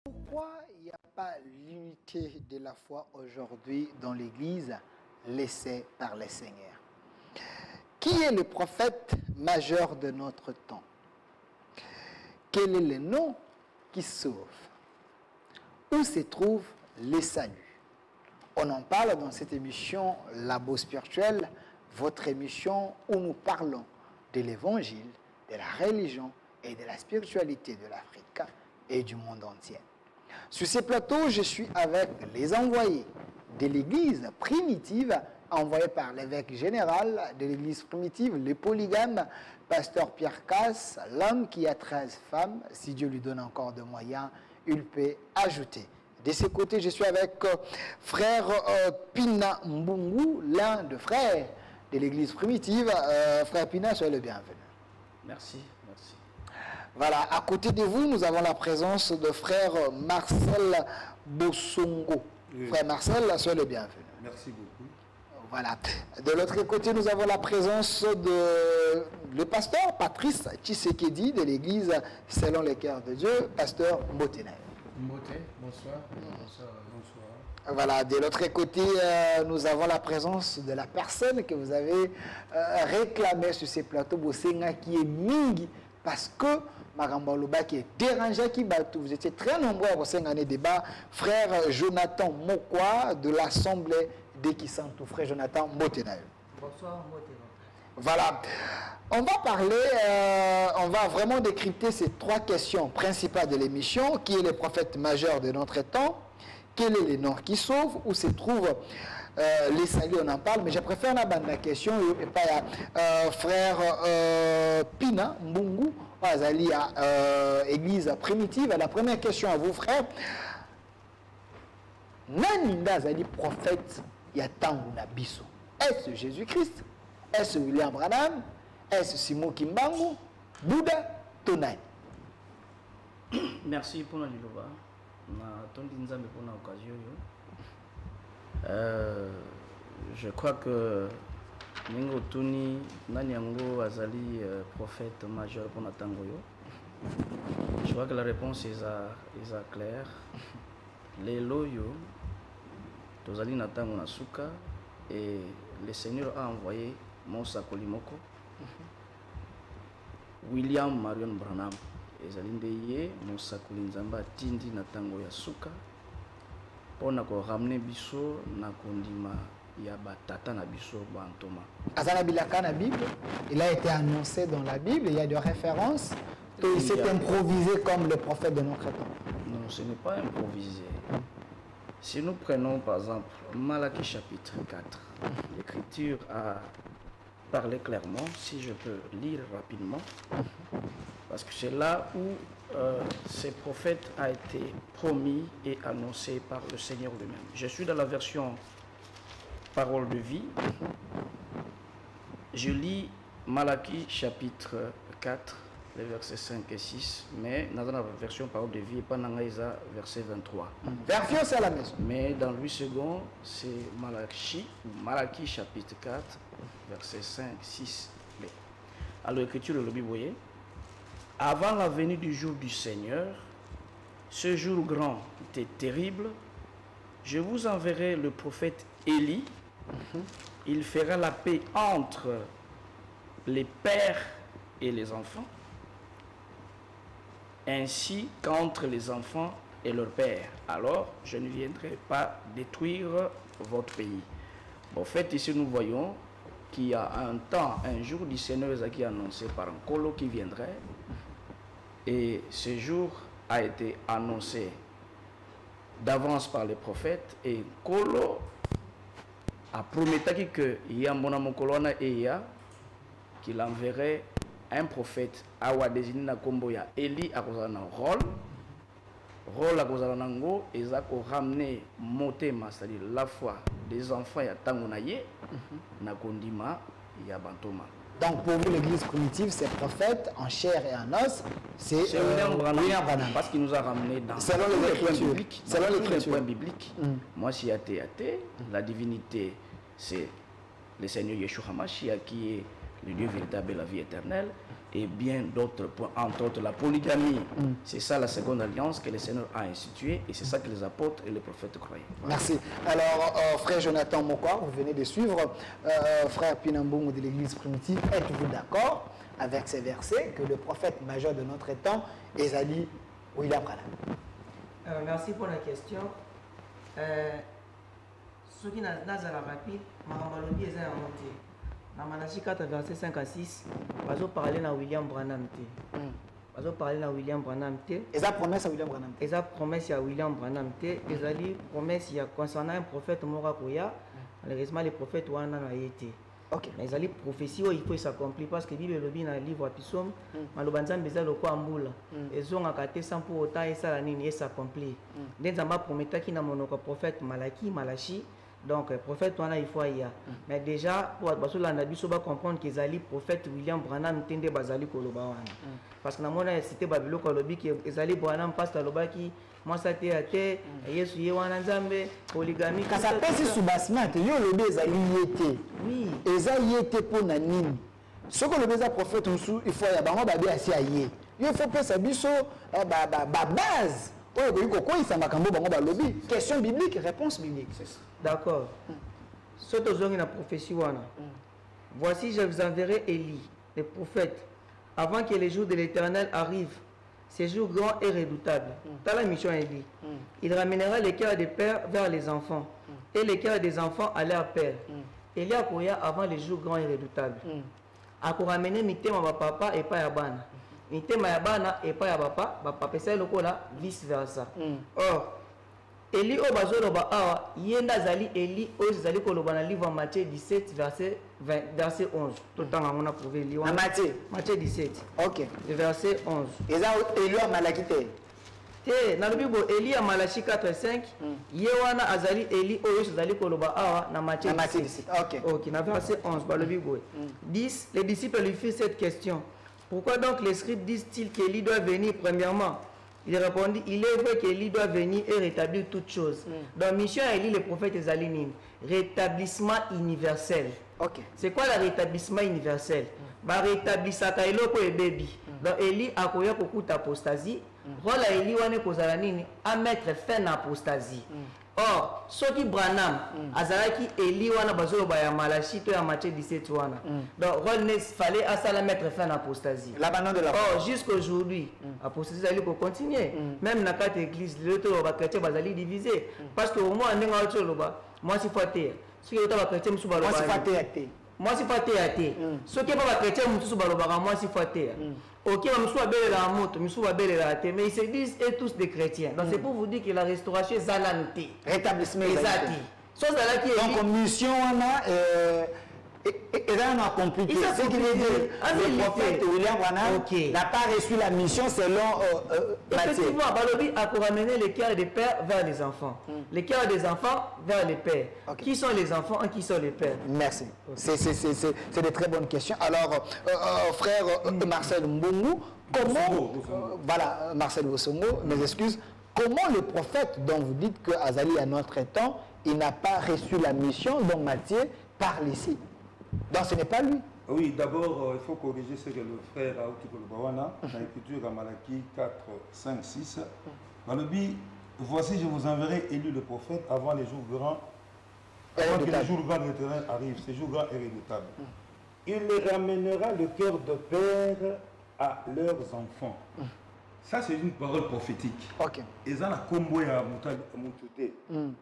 Pourquoi il n'y a pas l'unité de la foi aujourd'hui dans l'Église laissée par le Seigneur? Qui est le prophète majeur de notre temps? Quel est le nom qui sauve? Où se trouve le salut? On en parle dans cette émission Labo Spirituel, votre émission où nous parlons de l'évangile, de la religion et de la spiritualité de l'Afrique et du monde entier. Sur ces plateaux, je suis avec les envoyés de l'église primitive, envoyés par l'évêque général de l'église primitive, le polygame, pasteur Pierre Casse, l'homme qui a 13 femmes. Si Dieu lui donne encore de moyens, il peut ajouter. De ce côté, je suis avec frère Pina Mbungu, l'un des frères de l'église primitive. Frère Pina, soyez le bienvenu. Merci, merci. Voilà, à côté de vous, nous avons la présence de frère Marcel Bossongo. Oui. Frère Marcel, soyez le bienvenu. Merci beaucoup. Voilà. De l'autre côté, nous avons la présence de le pasteur Patrice Tshisekedi de l'église Selon les cœurs de Dieu, pasteur Motene. Moté, bonsoir. Bonsoir. Bonsoir. Voilà, de l'autre côté, nous avons la présence de la personne que vous avez réclamée sur ces plateaux, Bosenga, qui est Mingi, parce que Marambaloba qui est dérangé, qui batou. Vous étiez très nombreux à Bosenga débat. Frère Jonathan Mokwa de l'Assemblée de Kisantou, frère Jonathan Motenaï. Bonsoir, Motenaï. Voilà, on va parler, on va vraiment décrypter ces trois questions principales de l'émission. Qui est le prophète majeur de notre temps? Quel est le nom qui sauve? Où se trouve les saluts? On en parle, mais je préfère la question et pas frère Pina Mbungu, Azali à église primitive. La première question à vous, frère. Naninda Azali prophète Yatangu Nabiso. Est-ce Jésus-Christ? Est-ce William Branham? Est-ce Simon Kimbangu? Bouddha Tonai? Merci pour la liloba. Pour l'occasion. Je crois que Ningo Tuni Nanyango Azali prophète majeur pour Natangoyo. Je crois que la réponse est claire. Les loyo Tozali Natango Nasuka et le Seigneur a envoyé Moussa Kolimoko, William Marion Branham, et Zalindeye, Moussa Kolinzamba, Tindi Natango Yasuka, pour nous ramener Bisso, Nakondima, Yaba Tata Nabiso, Bantoma. Azala Bilaka na Bible, il a été annoncé dans la Bible, il y a des références, il s'est improvisé comme le prophète de notre temps. Non, ce n'est pas improvisé. Si nous prenons par exemple Malachie chapitre 4, l'Écriture a parlé clairement, si je peux lire rapidement, parce que c'est là où ce prophète a été promis et annoncé par le Seigneur lui-même. Je suis dans la version Parole de vie. Je lis Malachie chapitre 4, les versets 5 et 6, mais dans la version Parole de vie, et pas dans verset 23. Version, c'est à la maison. Mais dans 8 secondes, c'est Malachie chapitre 4, verset 5, 6. B. Alors, l'écriture de l'Obi, vous voyez, avant la venue du jour du Seigneur, ce jour grand était terrible, je vous enverrai le prophète Élie. Il fera la paix entre les pères et les enfants, ainsi qu'entre les enfants et leurs pères. Alors, je ne viendrai pas détruire votre pays. En fait, ici, nous voyons qu'il y a un temps, un jour du Seigneur qui est annoncé par un colo qui viendrait. Et ce jour a été annoncé d'avance par les prophètes. Et colo a promis que il y a mon amour et qu'il enverrait un prophète a désigné na kombo ya Eli a causé un rôle a causé un ngo et ça a ramené motema, c'est-à-dire la foi des enfants ya tango na ye na kondima ya bantoma. Donc pour vous l'église primitive, c'est prophète en chair et en os, c'est William Branham, parce qu'il nous a ramené dans selon les écritures bibliques. Selon les points bibliques. Moi si athée, la divinité c'est le Seigneur Yeshua HaMashiach qui est le Dieu véritable et la vie éternelle. et bien d'autres points, entre autres la polygamie. C'est ça la seconde alliance que le Seigneur a instituée et c'est ça que les apôtres et les prophètes croyaient. Voilà. Merci. Alors, frère Jonathan Mokwa, vous venez de suivre, frère Pinambou de l'Église primitive, êtes-vous d'accord avec ces versets que le prophète majeur de notre temps, Ezali William Branham? Merci pour la question. Ce qui n'a pas rapide, Mahamalobi est un monté. Dans Malachie 4, verset 5 à 6, on va parler à William Branham. On va parler à William Branham. Et ça promesse à William Branham. Et ça promesse à William Branham. Et ça promesse concernant un prophète Morakoya. Malheureusement, les prophètes ont été. Okay. Mais les prophéties, il faut s'accomplir parce que la Bible est dans le livre de Psaume. Malobanzan bezal le quoi amboula. Ils ont accaté sans pour autant et ça et s'accomplir. Dès que promettait qu'il y a mon prophète Malachi. Donc, prophète, il faut y aller. Mais déjà, pour comprendre qu'ils allaient prophète William Branham tende bazali koloba. Parce que dans mon cité Babylone kolobi qui Ezali Branham passe à l'obaki, moi ça t'est à terre, Yesu yewana nzambe, polygamie. Quand ça passe sous basement, yo lobi Ezali yete. Oui. Ezali yete pour nanine. Ce que le beza prophète il faut y aller, bango babi asi aye. Il faut passer biso base. Question biblique, réponse biblique. D'accord. Surtout dans la prophétie. Voici, je vous enverrai Élie, le prophète, avant que les jours de l'Éternel arrivent. Ces jours grands et redoutables. Dans la mission Élie, il ramènera les cœurs des pères vers les enfants et les cœurs des enfants à leur père. Élie a couru avant les jours grands et redoutables. A ramener mitema ma papa et pas yabana. Mitema yabana et pas yabapa, papa c'est le là vice versa. Or Élie au bazoloba awa yenda zali Élie au zali koloba na livre Matthieu 17 verset 11. Tout le temps on a prouvé Élie. Matthieu 17. OK. Verset 11. Et ça Élie a malakité. Dans le Bible, Élie a Malachi 4:5. Yewana azali Élie au zali koloba awa na Matthieu 17. OK. OK, dans verset 11 dans le Bible. 10. Les disciples lui firent cette question. Pourquoi donc les scribes disent-ils qu'Élie doit venir premièrement? Il répondit, il est vrai qu'Élie doit venir et rétablir toutes choses. Dans mission Élie, le prophète Ezalinine, rétablissement universel. Okay. C'est quoi le rétablissement universel? Rétablissement et baby. Donc Élie a connu beaucoup d'apostasie. Rôle à Élie wane kozalanini à mettre fin à l'apostasie. Or, ce qui Branham, Azaraki Élie wana bazolo baya Malachi to ya Matthieu 17 wana. Donc rôle ne fallait à ça la mettre fin à l'apostasie. L'abandon de la foi. Or, jusqu'aujourd'hui, l'apostasie allait continuer. Même dans quatre églises, les autres chrétiens bazali divisé parce que au moins on est en loba. Moi si faut terre. Ce qui est autres chrétiens musu baloba. Moi si faut terre. Moi si faut terre. Ce qui est pas chrétien musu baloba moi si faut terre. Ok, mais ils se disent et tous des chrétiens. Donc c'est pour vous dire que la restauration est zalanté. Rétablissement est donc mission on a et là on a accompli. Ce qui veut dire le prophète William Branham n'a pas reçu la mission selon Matthieu. Effectivement, Balobi a ramené les cœurs des pères vers les enfants. Les cœurs des enfants vers les pères. Qui sont les enfants et qui sont les pères? Merci. C'est de très bonnes questions. Alors, frère Marcel Mbongo, comment, voilà, Marcel Bosongo, mes excuses, comment le prophète dont vous dites que Azali à notre temps, il n'a pas reçu la mission dont Matthieu parle ici? Donc ce n'est pas lui. Oui, d'abord, il faut corriger ce que le frère Aoukikolobawana, dans l'écriture à Malachie 4, 5, 6. Dans le dit, voici, je vous enverrai Élie le prophète avant les jours grands, avant que les jours grands de l'Éternel arrivent, ces jours grands et redoutables. Il les ramènera le cœur de père à leurs enfants. Ça, c'est une parole prophétique. Et ça, la combo à Moutouté.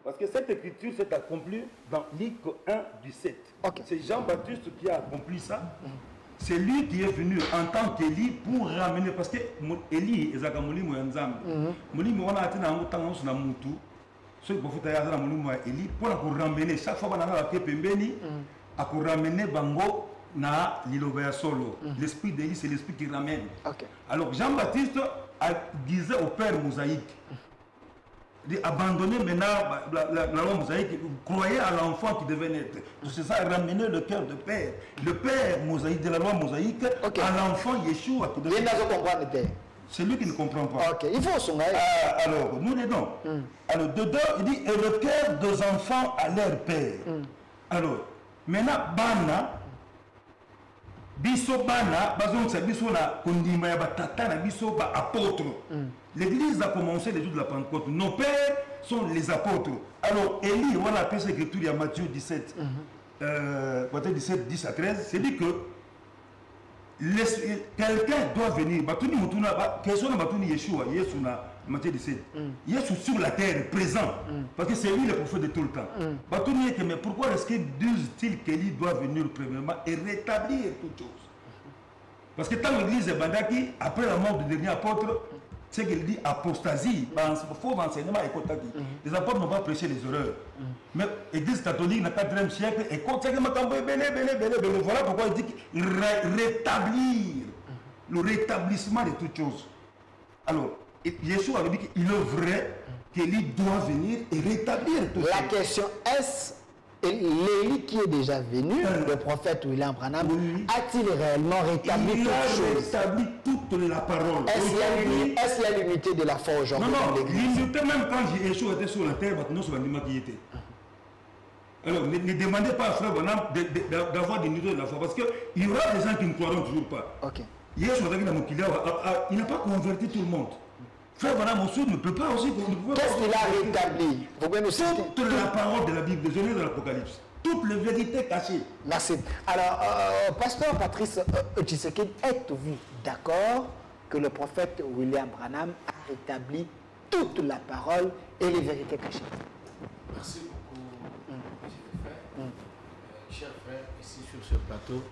Parce que cette écriture s'est accomplie dans Luc 1 du 7. C'est Jean-Baptiste qui a accompli ça. C'est lui qui est venu en tant qu'Élie pour ramener. Parce que Élie, Ezakamoli Moyanzam, Moli Moana a été dans le Moutou. Ce que prophète a dit Élie pour ramener. Chaque fois qu'on a la Pembeni, à ramener Bango. Na l'ilobéa solo. L'esprit d'Élie, c'est l'esprit qui ramène. Alors Jean-Baptiste disait au père mosaïque d'abandonner maintenant la loi mosaïque, croyez à l'enfant qui devait naître. C'est ça, ramener le cœur de père. Le père mosaïque de la loi mosaïque à l'enfant Yeshua qui devait naître. C'est lui qui ne comprend pas. Il faut son alors, nous l'aidons. Alors, dedans, il dit, et le cœur des enfants à leur père. Alors, maintenant, Bana, biso bana bazongisa biso na kondima ya batata na biso ba apôtres. L'église a commencé les jours de la Pentecôte. Nos pères sont les apôtres. Alors Élie, on a appelé cette écriture il y a Matthieu 17, Matthieu 17, 10 à 13, c'est dit que quelqu'un doit venir. Question de Yeshua, Matthieu 17. Yeshua sur la terre, présent. Parce que c'est lui le prophète de tout le temps. Mais pourquoi est-ce que disent-ils qu'Élie doit venir premièrement et rétablir toutes choses? Parce que tant l'église est bandaki, après la mort du dernier apôtre, c'est qu'il dit apostasie, faux enseignement et kotaki. Les apôtres n'ont pas prêché les horreurs. Mais l'église catholique, dans le 4e siècle, et voilà pourquoi il dit rétablir, le rétablissement de toutes choses. Alors, Yeshua avait dit qu'il est vrai qu'Élie doit venir et rétablir tout ça. La question est, l'Élie qui est déjà venu, le prophète William Branham, a-t-il réellement rétabli toutes choses? Il a rétabli toute la parole. Est-ce la l'unité de la foi aujourd'hui dans l'Église? L'unité, même quand Yeshua était sur la terre, maintenant sur l'anima qui était. Alors, ne demandez pas à Frère Branham d'avoir des l'unité de la foi, parce qu'il y aura des gens qui ne croiront toujours pas. Okay. Yeshua, il n'a pas converti tout le monde. Frère Branham aussi ne peut pas aussi. Qu'est-ce qu'il a rétabli? Toute la parole de la Bible, des Genèse de l'Apocalypse. Toutes les vérités cachées. Merci. Alors, Pasteur Patrice Tshisekedi, êtes-vous d'accord que le prophète William Branham a rétabli toute la parole et les vérités cachées? Merci beaucoup, M. Chers frères, ici sur ce plateau,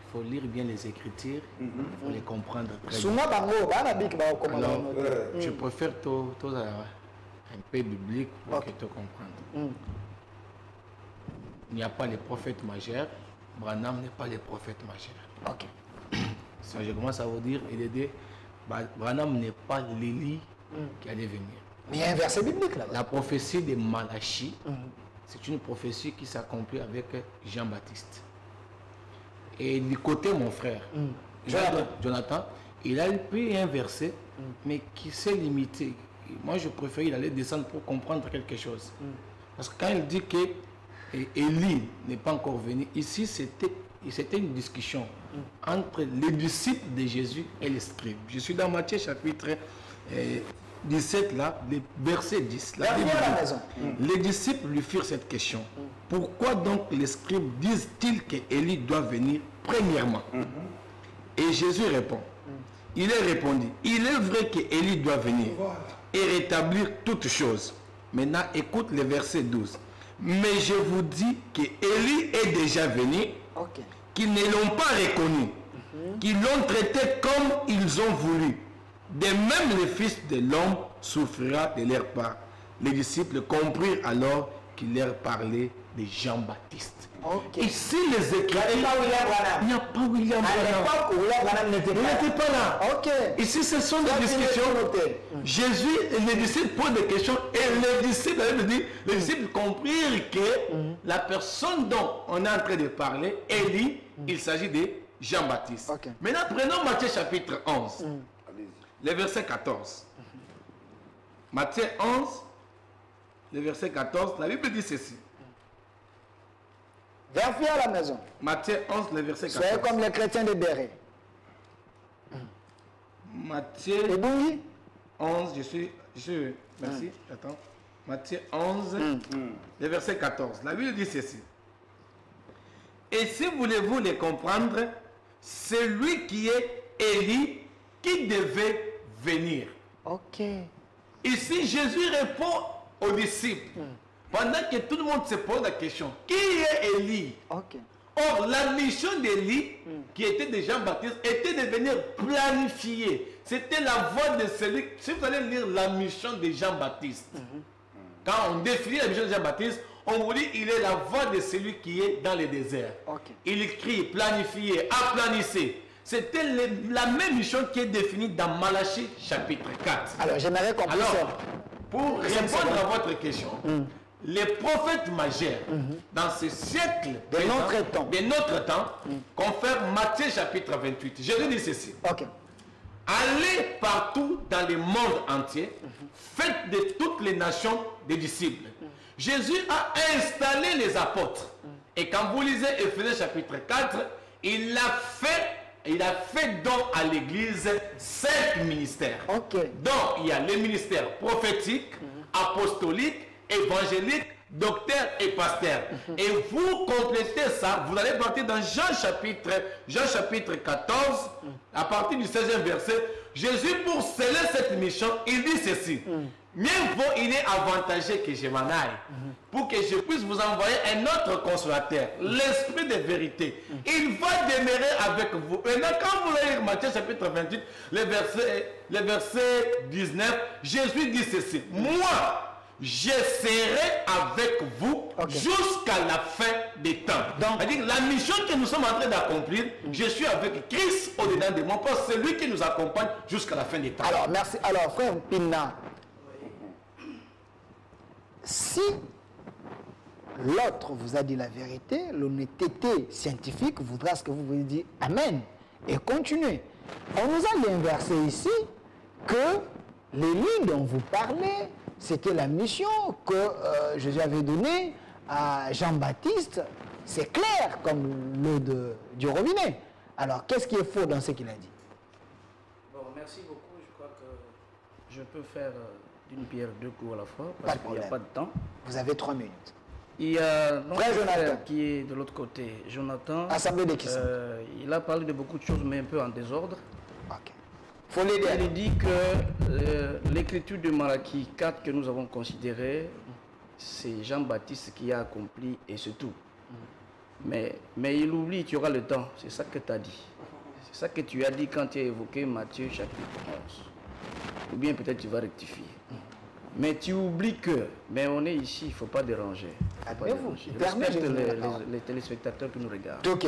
il faut lire bien les Écritures, il faut les comprendre très bien. Alors, je préfère un peu biblique pour que tu comprennes. Il n'y a pas les prophètes majeurs, Branham n'est pas le prophète majeur. Ok. Ça, je commence à vous dire, Branham n'est pas l'Élie qui allait venir. Mais il y a un verset biblique là-bas. La prophétie de Malachie, c'est une prophétie qui s'accomplit avec Jean-Baptiste. Et du côté, mon frère, Jonathan, il a pris un verset, mais qui s'est limité. Moi, je préfère il allait descendre pour comprendre quelque chose. Parce que quand il dit que Élie n'est pas encore venu, ici, c'était une discussion entre les disciples de Jésus et les scribes. Je suis dans Matthieu chapitre 17, là, le verset 10. Les disciples lui firent cette question. Pourquoi donc les scribes disent-ils qu'Élie doit venir premièrement? Et Jésus répond. Il est répondu. Il est vrai qu'Élie doit venir et rétablir toutes choses. Maintenant, écoute le verset 12. Mais je vous dis qu'Élie est déjà venu, qu'ils ne l'ont pas reconnu, qu'ils l'ont traité comme ils ont voulu. De même, le Fils de l'homme souffrira de leur part. Les disciples comprirent alors qu'il leur parlait de Jean-Baptiste. Ici, les Écritures, il n'y a pas William Branham. À l'époque, William Branham n'était pas là. Ici, ce sont des discussions. Jésus et les disciples posent des questions et les disciples comprirent que la personne dont on est en train de parler, Élie, il s'agit de Jean-Baptiste. Maintenant, prenons Matthieu chapitre 11. Le verset 14. Matthieu 11, le verset 14, la Bible dit ceci. Vérifiez à la maison. Matthieu 11, le verset 14. Soyez comme les chrétiens de Béret. Matthieu 11, merci, attends. Matthieu 11, le verset 14. La Bible dit ceci. Et si voulez-vous les comprendre, c'est lui qui est Élie qui devait venir. Ici, Jésus répond aux disciples. Pendant que tout le monde se pose la question, qui est Élie? Or, la mission d'Élie, qui était de Jean-Baptiste, était de venir planifier. C'était la voie de celui... Si vous allez lire la mission de Jean-Baptiste, quand on définit la mission de Jean-Baptiste, on vous dit il est la voie de celui qui est dans le désert. Il crie, planifier, aplanissez. C'était la même mission qui est définie dans Malachie chapitre 4. Alors, j'aimerais comprendre. Alors, pour répondre à votre question, les prophètes majeurs, dans ce siècle de notre temps, confèrent Matthieu chapitre 28. Je lui dis ceci. Allez partout dans le monde entier, faites de toutes les nations des disciples. Jésus a installé les apôtres. Et quand vous lisez Éphésiens chapitre 4, il a fait don à l'église 5 ministères. Ok. Donc, il y a les ministères prophétiques, apostoliques, évangéliques, docteur et pasteur. Et vous complétez ça, vous allez partir dans Jean chapitre 14, à partir du 16e verset. Jésus, pour sceller cette mission, il dit ceci. Mieux vaut, il est avantagé que je m'en aille, pour que je puisse vous envoyer un autre consolateur, l'esprit de vérité. Il va demeurer avec vous. Maintenant, quand vous allez lire Matthieu chapitre 28, le verset 19, Jésus dit ceci. Moi, je serai avec vous jusqu'à la fin des temps. C'est-à-dire la mission que nous sommes en train d'accomplir, je suis avec Christ au-dedans de mon poste. C'est lui qui nous accompagne jusqu'à la fin des temps. Alors, merci. Alors, frère Pina, si l'autre vous a dit la vérité, l'honnêteté scientifique voudra ce que vous vous dites Amen et continuez. On nous a inversé ici que les lignes dont vous parlez, c'était la mission que Jésus avait donnée à Jean-Baptiste. C'est clair comme l'eau du robinet. Alors, qu'est-ce qui est faux dans ce qu'il a dit? Bon, merci beaucoup. Je crois que je peux faire d'une pierre deux coups à la fois, Pas parce de qu'il n'y a problème. pas de temps. Vous avez 3 minutes. Il y a notre Frère frère Jonathan. qui est de l'autre côté, Jonathan. Assemblée des Kissants. Il a parlé de beaucoup de choses, mais un peu en désordre. Ok. Faut l'aider. Il dit que l'écriture de Malachie 4 que nous avons considérée, c'est Jean-Baptiste qui a accompli et c'est tout. Mais il oublie, tu auras le temps. C'est ça que tu as dit. C'est ça que tu as dit quand tu as évoqué Matthieu chapitre 11. Ou bien peut-être tu vas rectifier. Mais tu oublies que, mais on est ici, il ne faut pas déranger. Faut pas Calmez-vous. déranger. Permettez Respecte de les téléspectateurs qui nous regardent. Ok.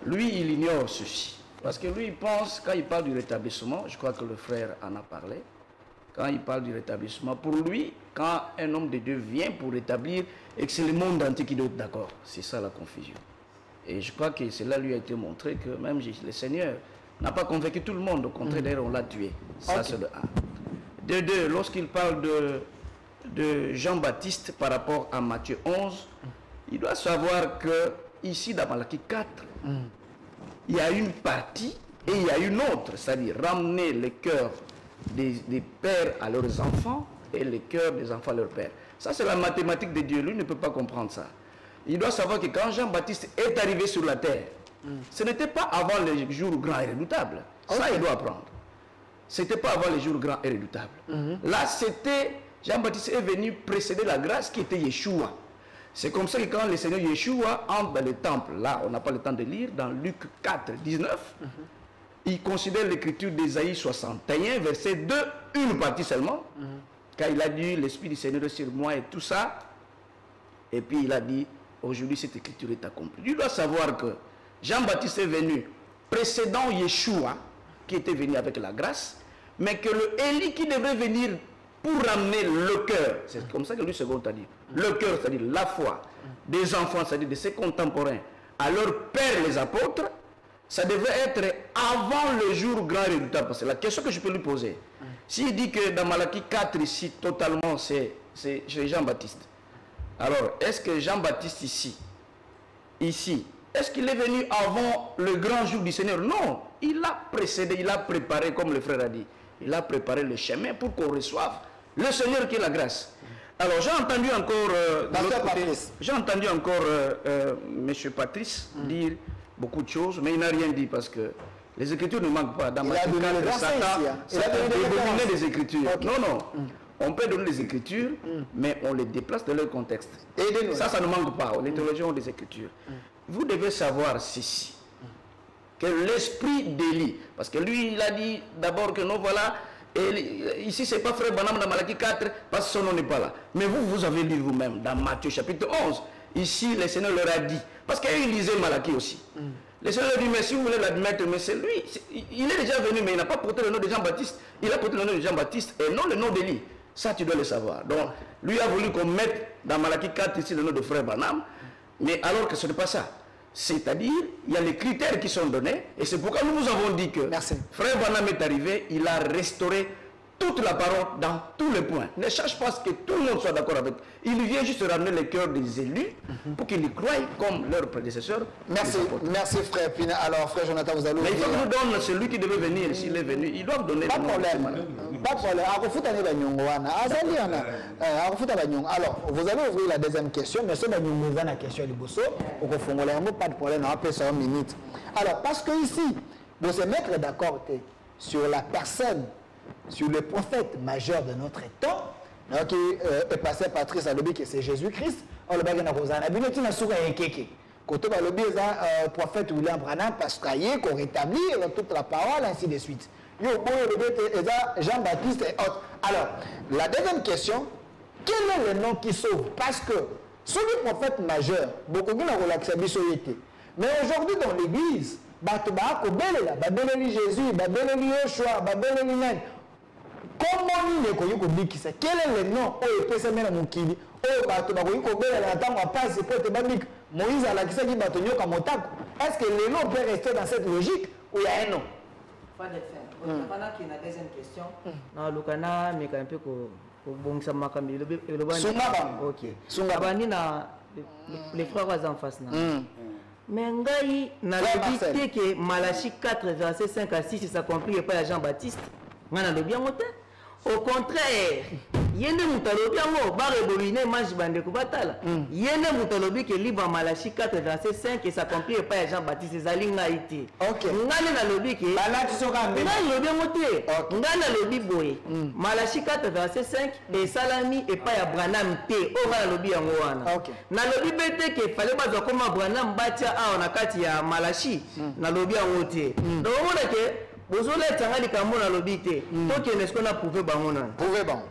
Lui, il ignore ceci. Parce que lui, il pense, quand il parle du rétablissement, je crois que le frère en a parlé, quand il parle du rétablissement, pour lui, quand un homme de Dieu vient pour rétablir, et que c'est le monde entier qui doit être d'accord, c'est ça la confusion. Et je crois que cela lui a été montré que même le Seigneur n'a pas convaincu tout le monde, au contraire, d'ailleurs, on l'a tué. Ça, c'est de 1. De 2, lorsqu'il parle de Jean-Baptiste par rapport à Matthieu 11, il doit savoir que ici, dans Malachie 4, il y a une partie et il y a une autre, c'est-à-dire ramener le cœur des pères à leurs enfants et le cœur des enfants à leurs pères. Ça, c'est la mathématique de Dieu. Lui ne peut pas comprendre ça. Il doit savoir que quand Jean-Baptiste est arrivé sur la terre, ce n'était pas avant les jours grands et redoutables. Ça, il doit apprendre. Ce n'était pas avant les jours grands et redoutables. Là, c'était, Jean-Baptiste est venu précéder la grâce qui était Yeshua. C'est comme ça que quand le Seigneur Yeshua entre dans le temple, là, on n'a pas le temps de lire, dans Luc 4, 19, il considère l'écriture d'Ésaïe 61, verset 2, une partie seulement, car il a dit, l'Esprit du Seigneur est sur moi et tout ça, et puis il a dit, aujourd'hui cette écriture est accomplie. Tu dois savoir que Jean-Baptiste est venu précédant Yeshua, qui était venu avec la grâce, mais que le Élie qui devait venir pour ramener le cœur, c'est comme ça que lui second a dit, le cœur, c'est-à-dire la foi des enfants, c'est-à-dire de ses contemporains, à leur père les apôtres, ça devait être avant le jour grand et redoutable. Parce que la question que je peux lui poser, s'il dit que dans Malachie 4 ici, totalement, c'est Jean-Baptiste. Alors, est-ce que Jean-Baptiste ici, est-ce qu'il est venu avant le grand jour du Seigneur? Non, il a précédé, il a préparé, comme le frère a dit, il a préparé le chemin pour qu'on reçoive le Seigneur qui est la grâce. Alors, j'ai entendu encore, M. Patrice dire beaucoup de choses, mais il n'a rien dit parce que les Écritures ne manquent pas. Dans Matthieu 4, Satan peut dominer les Écritures. Okay. Non. On peut donner les Écritures, mais on les déplace dans leur contexte. Ça ne manque pas. Les théologiens ont des Écritures. Vous devez savoir ceci, que l'esprit d'Élie, parce que lui, il a dit d'abord que non, voilà, et ici, ce n'est pas frère Branham dans Malachie 4, parce que son nom n'est pas là. Mais vous avez lu vous-même dans Matthieu chapitre 11. Ici, le Seigneur leur a dit, parce qu'il lisait Malachie aussi. Le Seigneur leur a dit, mais si vous voulez l'admettre, mais c'est lui. Il est déjà venu, mais il n'a pas porté le nom de Jean-Baptiste. Il a porté le nom de Jean-Baptiste et non le nom d'Élie. Ça, tu dois le savoir. Donc, lui a voulu qu'on mette dans Malachie 4 ici le nom de frère Branham, mais alors que ce n'est pas ça. C'est-à-dire, il y a les critères qui sont donnés, et c'est pourquoi nous vous avons dit que frère Branham est arrivé, il a restauré toute la parole dans tous les points. Ne cherche pas à ce que tout le monde soit d'accord avec. Il vient juste ramener le cœur des élus pour qu'ils y croient comme leurs prédécesseurs. Merci, merci frère Pina. Alors frère Jonathan, vous allez... Mais il faut que nous donne celui qui devait venir, s'il est venu, il doit donner... Pas de problème, pas de problème. Alors, vous allez ouvrir la deuxième question, mais c'est la question du Bosso. Pas de problème, on va appeler ça en minute. Alors, parce que ici, vous se mettre d'accord sur la personne, sur le prophète majeur de notre temps, qui est passé Patrice à l'obé que c'est Jésus-Christ. On le bagage na Rosanna. Bien tu n'as souvent un kéké. Quand on va l'obé prophète William Branham parce qu'il faut rétablir toute la parole ainsi de suite. Jean-Baptiste et autres. Alors, la deuxième question, quel est le nom qui sauve? Parce que celui prophète majeur, beaucoup de gens ont été. Mais aujourd'hui dans l'église, Jésus, Yoshua, comment quel est le nom Moïse a est-ce que le nom peut rester dans cette logique ou il y a un nom? Pas de fin. Pendant qu'il y a une deuxième question, dans le canal, mais un peu les frères en face. Mais ngai na lobi que Malachie 4 verset 5 à 6 s'accomplit pas Jean-Baptiste. Ngana lobi ngote. Au contraire, yene mutalobi ngo ba rebobiner mange bande ko batala. Yene mutalobi que livre Malachie 4 verset 5 s'accomplit pas Jean-Baptiste ezali ngaiti. OK. Ngana na lobi que balati soka mbe. Ngana lobi ngote. Ngana lobi boye. Malachie 4 verset 5 et salami et pas ya Branham te. O ngana lobi yango wana. OK. Na lobi bete que fallait pas koma Branham batia a na kati ya Malachie. Na lobi yango te. Donc on a que Bozole tangali kamona lobité. Donc est-ce qu'on a prouvé bangona? Prouvé bon.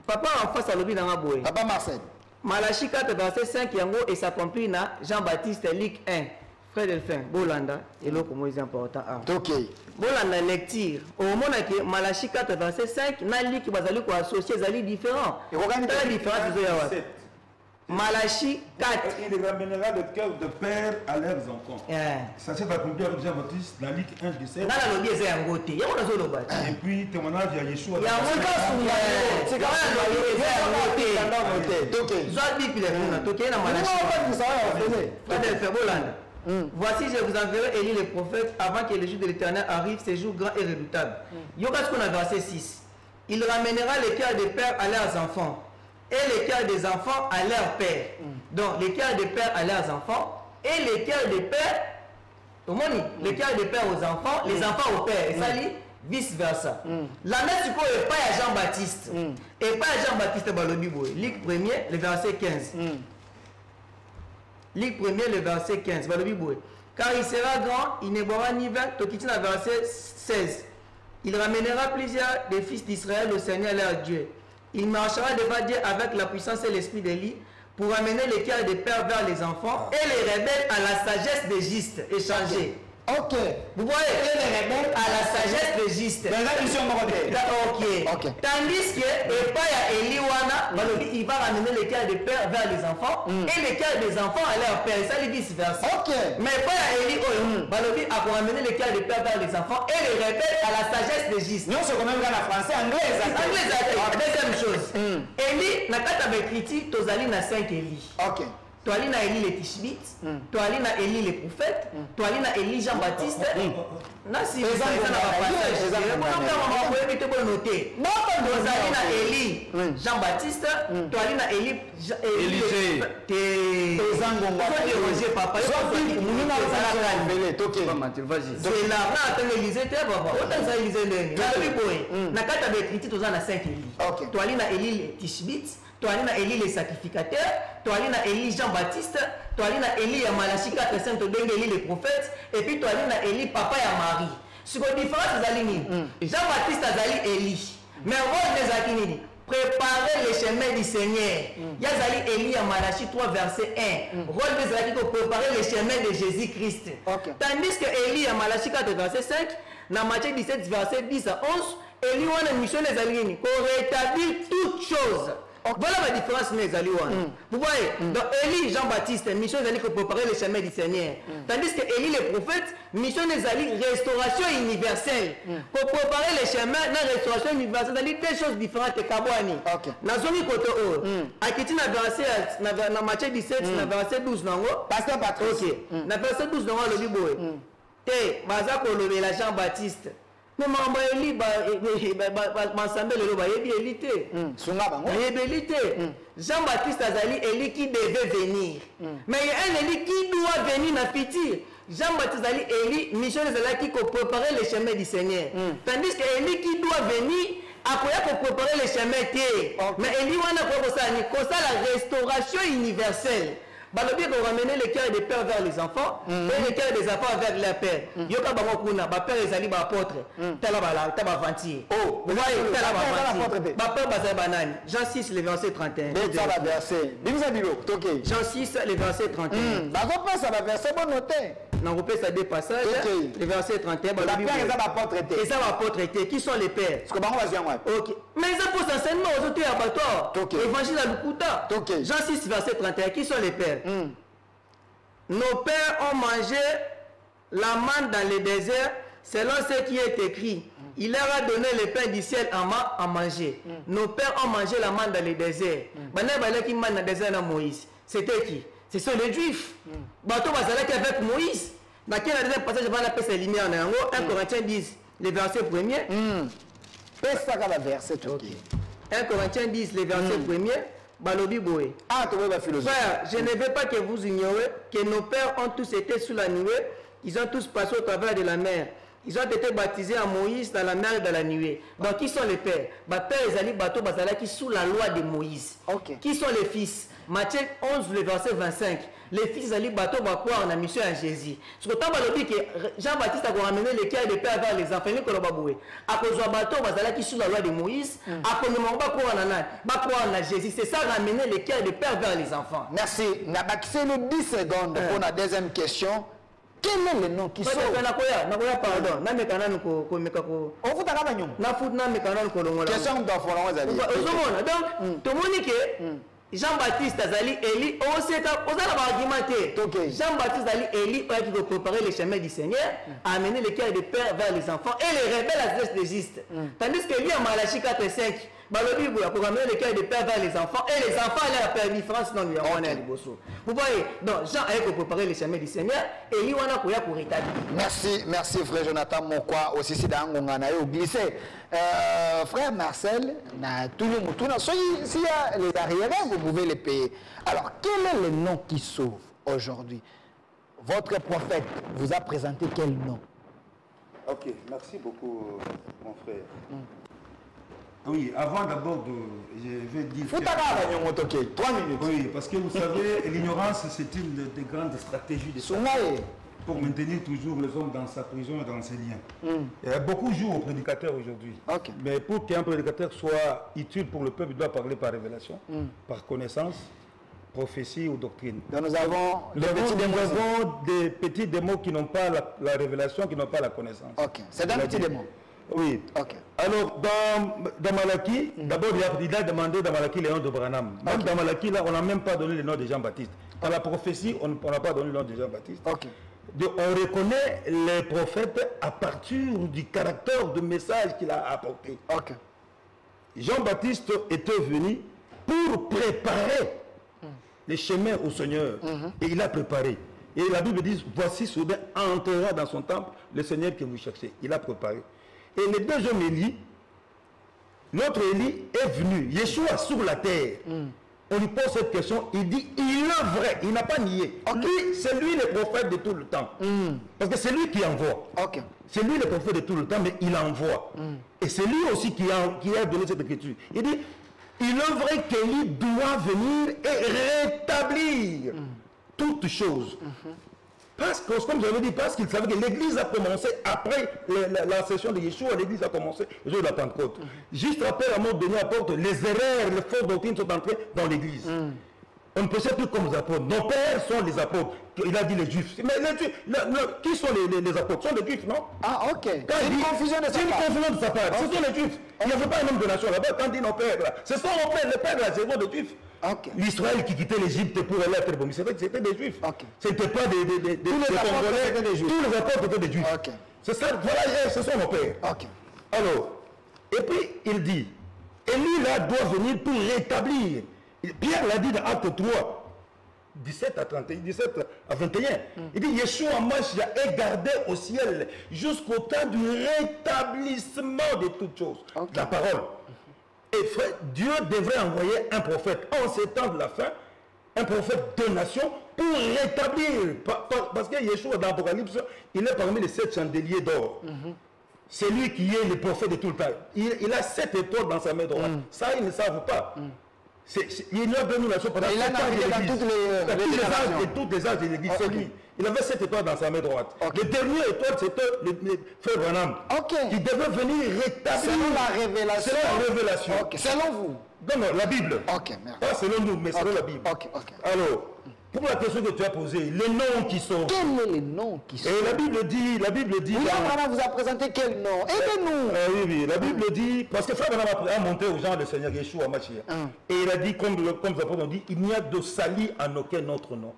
Papa en face à lobi dans boy. Papa Marcel. Malachie 4 verset 5 yango et s'accomplit na Jean-Baptiste Luc 1. Frère Delphin, Bolanda et là comme c'est important. OK. Bolanda lecture. Au moment que Malachie 4 verset 5 na Luc bazali ko associer zali différent. Et regarde la différence de yawa. Malachie 4. Il ramènera le cœur de père à leurs enfants. Ça s'est accompli avec Jean-Baptiste, la Luc 1, 17. Et puis, témoignage à Yeshua. Il y a un c'est quand même voici, je vous enverrai Élie le prophète avant que le jour de l'Éternel arrive, ces jours grands et redoutables. Il y a ce qu'on a verset 6. Il ramènera les cœurs des pères à leurs enfants et les cœurs des enfants à leur père. Donc, les cœurs des pères à leurs enfants et les cœurs des pères, les cœurs des pères aux enfants, les enfants au père. Et ça dit vice versa. La messe du coup est pas à Jean-Baptiste. Et pas à Jean-Baptiste Balobibo. Luc 1er, le verset 15. Luc 1er, le verset 15. Balobibo. Car il sera grand, il ne boira ni vin. Tokitina, verset 16. Il ramènera plusieurs des fils d'Israël au Seigneur leur Dieu. Il marchera devant Dieu avec la puissance et l'esprit d'Élie pour amener les cœurs des pères vers les enfants et les rebelles à la sagesse des justes échangés. OK. Vous voyez, les rebelles à la sagesse des justes. OK. Tandis que Élie il va ramener les cœurs des pères vers les enfants et les cœurs des enfants à leur père. Ça lui vice versa. OK. Mais Élie a pour ramener les cœurs des pères vers les enfants et les rebelles à la sagesse des justes. Non, c'est quand même dans la français, anglais. Deuxième chose. Élie n'a pas critique, Tozali n'a 5 Élie. OK. Toi, ali na Élie les Tishbites, toi, ali na Élie les prophètes, toi, ali na Élie Jean-Baptiste. Na si vous avez un passage, toi, ali na Élie Jean-Baptiste, toi, ali na Élie Élisée. Papa. C'est là, Élisée, autant ça Élisée. Na kata bekiti toza na 5 Élie. Toi, ali na Élie les Tishbites. Toi, ali na Élie les sacrificateurs, toi, ali na Élie Jean-Baptiste, toi, ali na Élie ya Malachie 4 5 to donge Élie les prophètes et puis toi, ali na Élie papa ya Marie. Ce que différence azali nini? Jean-Baptiste azali Élie. Mais rôle des akinini préparer le chemin du Seigneur. Yazali Élie ya Malachie 3 verset 1. Rôle des akinini pour préparer le chemin de Jésus-Christ. Tandis que Élie ya Malachie 4 verset 5, dans Matthieu 17 verset 10 à 11, Élie wana mission des alinini pour rétablir toutes choses. Voilà la différence mais vous voyez, dans Élie Jean-Baptiste, mission est pour préparer le chemin du Seigneur. Tandis que Élie le prophète, mission est restauration universelle. Pour préparer le chemin, la restauration universelle, c'est deux choses différentes. Nazoni koto o. Akiti na verset na Matthieu 17, na verset 12 nango. Pasteur Patrice. OK. Na verset 12 nango le biboé. Te baza ko lobela Jean-Baptiste. Mais mamba Eli ensemble le ba yebi élité. Sunga bango. Yebi élité. Jean-Baptiste azali Eli qui devait venir. Mais il y a un Eli qui doit venir na futur. Jean-Baptiste azali Eli mission ezala qui ko préparer le chemin du Seigneur. Tandis que Eli qui doit venir après pour préparer le chemin té. Mais Eli wana ko ça la restauration universelle. Balobi ko ramener le cœur des pères vers les enfants et le cœur des enfants vers leurs pères. Yoka bango kuna ba père ezali ba apôtre. Tala bala taba vantier. Oh, vous voyez tala ba vantier. Ba père bazali banani. Jean 6 le verset 31. Ça va verset. Bimisa bilo toke. Jean 6 le verset 31. Bako pas ça va verset bon noté. Dans le ça deux passages. Le verset 31 la père ezali ba apôtre té. Et ça va apôtre té. Qui sont les pères? Ce que bango va moi. OK. Mais ils ont enseignement aux autres abattoirs. Évangile à Lukuta. Jean 6 verset 31. Qui sont les pères? Nos pères ont mangé la manne dans le désert selon ce qui est écrit. Il leur a donné le pain du ciel à manger. Nos pères ont mangé la manne dans le désert. Qui manne dans le désert de Moïse. C'était qui? Ce sont les Juifs. Bateau Bazalaki avec Moïse. Dans quel deuxième passage je vais la paix c'est linéaire en 1 Corinthiens 10, le verset 1er. Verset 1 Corinthiens 10, le verset 1er. Balobi Boé. Frère, je ne veux pas que vous ignorez que nos pères ont tous été sous la nuée. Ils ont tous passé au travers de la mer. Ils ont été baptisés à Moïse dans la mer et dans la nuée. Donc, qui sont les pères? Père Ezali Bato Bazala qui sous la loi de Moïse. Qui sont les fils? Matthieu 11, le verset 25. Les fils d'Ali Bato va croire en la mission à Jésus. Ce que tu as dit que Jean-Baptiste a ramené les cœurs des pères vers les enfants. Il faut que à cause de Bato, Bazala qui sous la loi de Moïse, à cause de mon pas croire en Jésus. C'est ça ramener les cœurs des pères vers les enfants. Merci. N'a pas 10 secondes pour la deuxième question. Quel est le nom qui sont? Pardon. Question donc, tout le monde que Jean-Baptiste Azali Eli, Jean-Baptiste Azali Eli qui veut préparer le chemin du Seigneur, a amené les cœurs des pères vers les enfants et les rebelles à l'est d'Égypte. Tandis que lui, en Malachie 4:5, pour amener les cœurs des pères vers les enfants et les enfants allaient à faire différence non lui. Vous voyez, donc Jean a préparé le chemin du Seigneur et lui, on a pour rétablir. Merci frère Jonathan Mokwa, aussi si dans on glissé. Frère Marcel, tout le monde, s'il y a les arriérés, vous pouvez les payer. Alors, quel est le nom qui sauve aujourd'hui? Votre prophète vous a présenté quel nom? Ok, merci beaucoup, mon frère. Oui, avant d'abord je vais dire... 3 minutes. Oui, parce que vous savez, l'ignorance, c'est une des grandes stratégies de Satan pour maintenir toujours les hommes dans sa prison et dans ses liens. Il y a beaucoup jouent au prédicateur aujourd'hui. Mais pour qu'un prédicateur soit utile pour le peuple, il doit parler par révélation, par connaissance, prophétie ou doctrine. Donc nous avons des petits démons qui n'ont pas la révélation, qui n'ont pas la connaissance. C'est d'un petit démon. Oui. Alors, dans Malachie, d'abord, il a demandé dans Malachie le nom de Branham. Même dans Malachie, là, on n'a même pas donné le nom de Jean-Baptiste. Dans la prophétie, on n'a pas donné le nom de Jean-Baptiste. On reconnaît les prophètes à partir du caractère de message qu'il a apporté. Jean-Baptiste était venu pour préparer les chemins au Seigneur. Et il a préparé. Et la Bible dit, voici soudain entrera dans son temple le Seigneur que vous cherchez. Il a préparé. Et le deuxième Élie, l'autre Élie est venu, Yeshua sur la terre. On lui pose cette question, il dit, il est vrai, il n'a pas nié. C'est lui le prophète de tout le temps. Parce que c'est lui qui envoie. C'est lui le prophète de tout le temps, mais il envoie. Et c'est lui aussi qui a donné cette écriture. Il dit, il est vrai qu'Élie doit venir et rétablir toutes choses. Parce que, comme j'avais dit, parce qu'il savait que l'église a commencé après la session de Yeshua, l'église a commencé le jour de la Pentecôte. Juste après la mort de Dieu apporte, les erreurs, les fausses doctrines sont entrées dans l'église. On ne prêchait plus comme les apôtres. Nos pères sont les apôtres. Il a dit les juifs. Mais les juifs, qui sont les apôtres? Ce sont les juifs, non? Ah, ok. C'est une confusion de sa part. C'est une confusion de sa part. Ce sont les juifs. Il n'y avait pas un homme de nation là-bas. Quand on dit nos pères, là, ce sont nos pères. Les pères, là, c'est des juifs. Ok. L'Israël qui quittait l'Égypte pour aller à Terre, c'était des juifs. Ok. Ce n'était pas des Congolais, c'était des juifs. Tous les apôtres étaient des juifs. Ok. C'est ça, voilà, ce sont nos pères. Ok. Alors, et puis il dit, Élie là doit venir pour rétablir. Pierre l'a dit dans Acte 3, 17 à 21. Il dit, Yeshua Mashiach est gardé au ciel jusqu'au temps du rétablissement de toutes choses. Ok. La parole. Et frère, Dieu devrait envoyer un prophète en ces temps de la fin, un prophète de nation, pour rétablir. Parce que Yeshua dans l'Apocalypse, il est parmi les 7 chandeliers d'or. C'est lui qui est le prophète de tout le temps. Il a 7 étoiles dans sa main droite. Ça, ils ne savent pas. Il y a deux nations pendant il a navigué dans toutes les âges de l'église. C'est lui. Il avait 7 étoiles dans sa main droite. Le dernier étoile, c'était le frère Branham. Qui devait venir rétablir. Selon la révélation. Selon la révélation. Selon vous. Non, la Bible. Ok, merci. Pas selon nous, mais selon la Bible. Alors, pour la question que tu as posée, les noms qui sont. Quel est le nom qui sont? Et la Bible dit. Frère Branham vous a présenté quel nom? Aidez-nous. Oui, la Bible dit. Parce que Frère Branham a monté aux gens le Seigneur Yeshua Mashiach. Et il a dit, comme les apôtres ont dit, il n'y a de salut en aucun autre nom.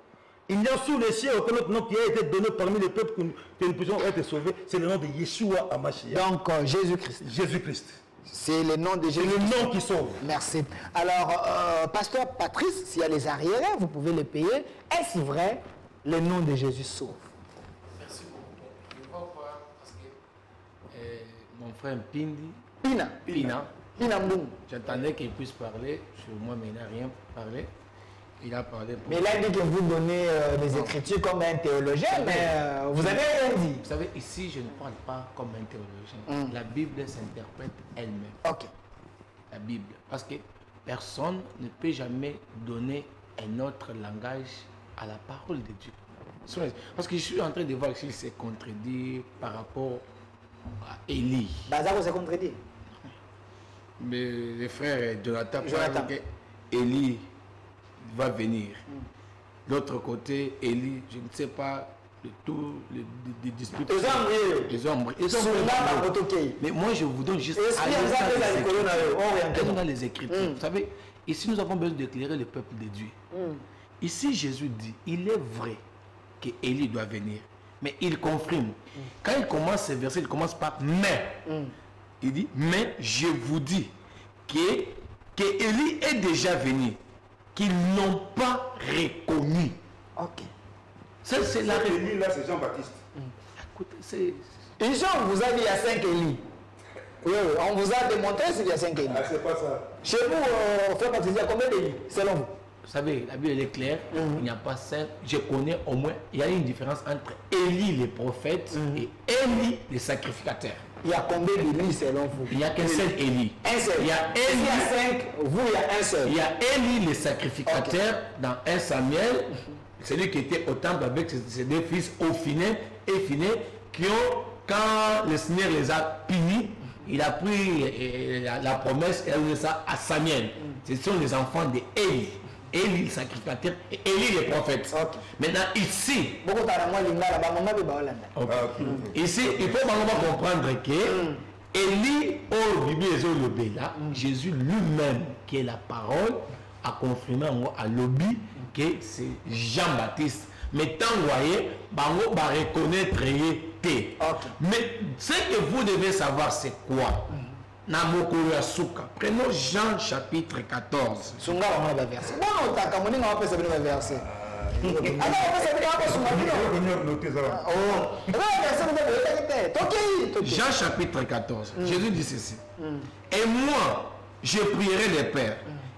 Il n'y a sous les cieux aucun autre nom qui a été donné parmi les peuples que nous puissions être sauvés. C'est le nom de Yeshua Mashiach. Donc, Jésus-Christ. Jésus-Christ. C'est le nom de Jésus. C'est le nom qui sauve. Merci. Alors, pasteur Patrice, s'il y a les arriérés, vous pouvez les payer. Est-ce vrai, le nom de Jésus sauve? Merci beaucoup. Je ne vois pas parce que mon frère Pina Mboum. j'attendais qu'il puisse parler. Sur moi, mais il n'a rien parlé. Il a parlé pour... Mais il a dit que vous donnez des écritures comme un théologien, mais vous n'avez rien dit. Vous savez, ici, je ne parle pas comme un théologien. La Bible s'interprète elle-même. Ok. La Bible. Parce que personne ne peut jamais donner un autre langage à la parole de Dieu. Parce que je suis en train de voir s'il s'est contredit par rapport à Élie. Bazaro s'est contredit. Mais le frère Jonathan parle que Élie va venir. L'autre côté, Élie, je ne sais pas, les disputes. Les hommes. Mais moi, je vous donne juste dans les Écritures. Vous savez, ici, nous avons besoin d'éclairer le peuple de Dieu. Ici, Jésus dit, il est vrai que Élie doit venir. Mais il confirme. Quand il commence ce verset, il commence par « mais ». Il dit « mais je vous dis que Élie est déjà venu, qu'ils n'ont pas reconnu. » Ok. C'est la Élie, là, c'est Jean-Baptiste. Écoutez, c'est... Ici, on vous a dit il y a 5 Élie. Oui, on vous a démontré s'il y a 5 Élie. Ah, c'est pas ça. Chez vous, frère Patrice, il y a combien d'Élie, selon vous? Vous savez, la Bible est claire, il n'y a pas 5. Je connais au moins, il y a une différence entre Élie le prophète et Élie le sacrificateur. Il y a combien d'Élie selon vous? Il n'y a qu'un seul Élie. Un seul. Il y a Élie. Il y a 5, vous, il y a un seul. Il y a Élie le sacrificateur dans 1 Samuel, celui qui était au temple avec ses deux fils Ophiné et Phiné, qui ont, quand le Seigneur les a punis, il a pris la promesse et a donné ça à Samuel. Ce sont les enfants d'Élie. Élie le sacrificateur et Élie le prophète. Maintenant ici, ici il faut comprendre que Élie au Bible Jésus lui-même qui est la parole a confirmé à l'objet que c'est Jean-Baptiste. Mais tant voyez, bango va reconnaître. Mais ce que vous devez savoir c'est quoi? Prenons Jean chapitre 14. Jean chapitre 14. Jésus dit ceci. Et moi, je prierai le Père.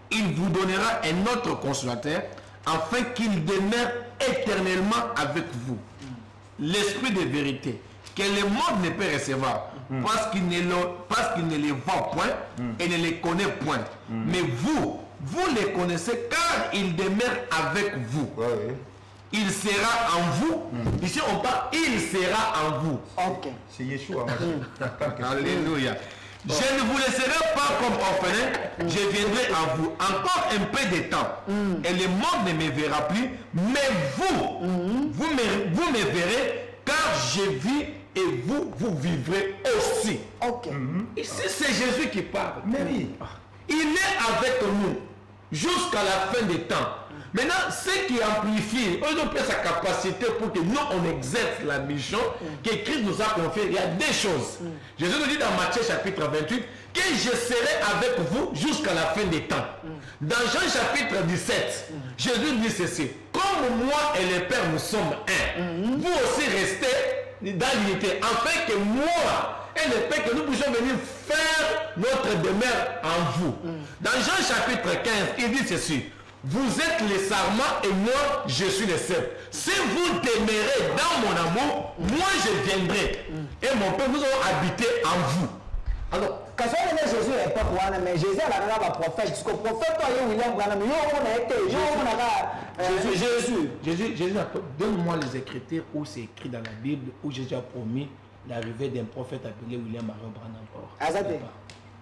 Il vous donnera un autre consolateur afin qu'il demeure éternellement avec vous. L'esprit de vérité que le monde ne peut recevoir parce qu'il ne les voit point et ne les connaît point. Mais vous les connaissez car il demeure avec vous. Il sera en vous. Ici on parle, il sera en vous. C'est Yeshua. Alléluia. Je ne vous laisserai pas comme orphelin, je viendrai à vous encore un peu de temps. Et le monde ne me verra plus, mais vous me verrez, car je vis et vous vivrez aussi. Ok. Ici, c'est Jésus qui parle. Mais oui. Il est avec nous jusqu'à la fin des temps. Maintenant, ce qui amplifie, on a sa capacité pour que nous, on exerce la mission que Christ nous a confiée. Il y a des choses. Jésus nous dit dans Matthieu chapitre 28 que je serai avec vous jusqu'à la fin des temps. Dans Jean chapitre 17, Jésus dit ceci. Comme moi et le Père nous sommes un, vous aussi restez dans l'unité, afin que moi et le Père, que nous puissions venir faire notre demeure en vous. Dans Jean chapitre 15, il dit ceci. Vous êtes les sarments et moi je suis le cèpe. Si vous demeurez dans mon amour, moi je viendrai. Et mon Père, nous allons habiter en vous. Alors, quand on est Jésus n'est pas quoi, mais Jésus a la prophète. Parce que le prophète, William Branham, Jésus, donne-moi les écritures où c'est écrit dans la Bible, où Jésus a promis l'arrivée d'un prophète appelé William Marion Branham.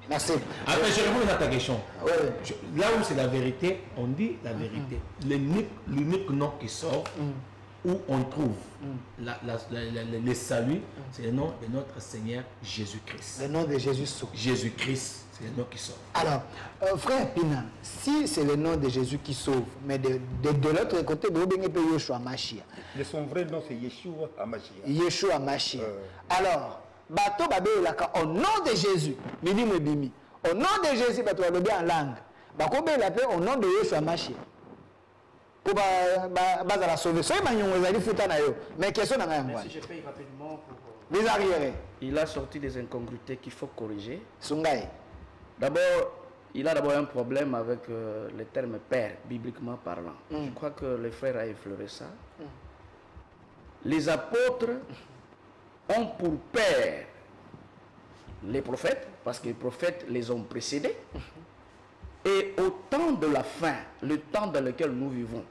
Merci. Après, je réponds à ta question. Oui. Là où c'est la vérité, on dit la vérité. L'unique nom qui sort, où on trouve le salut, c'est le nom de notre Seigneur Jésus-Christ. Le nom de Jésus sort. Jésus-Christ, c'est le nom qui sort. Alors, frère Pina, si c'est le nom de Jésus qui sauve, mais de l'autre côté, vous avez Yeshua Mashiach. Son vrai nom, c'est Yeshua Mashiach. Yeshua Mashiach. Alors, bateau au nom de Jésus, au nom de Jésus, bateau en langue. Au nom de Yeshua Mashiach. Pour la sauver. Mais question n'a rien. Si je paye rapidement pour... Les arriérés. Il a sorti des incongruités qu'il faut corriger. Sungai. D'abord, il a d'abord un problème avec le terme père, bibliquement parlant. Je crois que le frère a effleuré ça. Les apôtres ont pour père les prophètes, parce que les prophètes les ont précédés. Et au temps de la fin, le temps dans lequel nous vivons,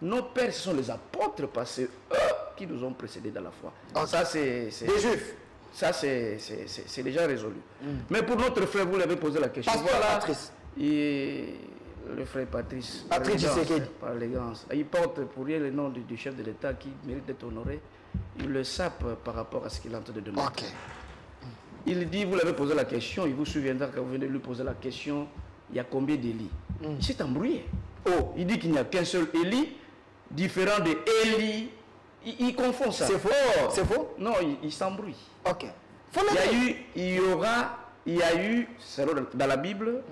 nos pères, ce sont les apôtres, parce que eux qui nous ont précédés dans la foi. Ça, c'est des juifs. Ça, c'est déjà résolu. Mais pour notre frère, vous l'avez posé la question. Pasteur Patrice. Le frère Patrice. Par élégance. Il porte pour rien le nom du chef de l'État qui mérite d'être honoré. Il le sape par rapport à ce qu'il est en train de demander. Okay. Il dit, vous l'avez posé la question, il vous souviendra quand vous venez de lui poser la question, il y a combien d'Élie? Il s'est embrouillé. Oh, il dit qu'il n'y a qu'un seul Élie, différent de Élie. Il confond ça. C'est faux. C'est faux? Non, il s'embrouille. Ok. Il y a eu, dans la Bible,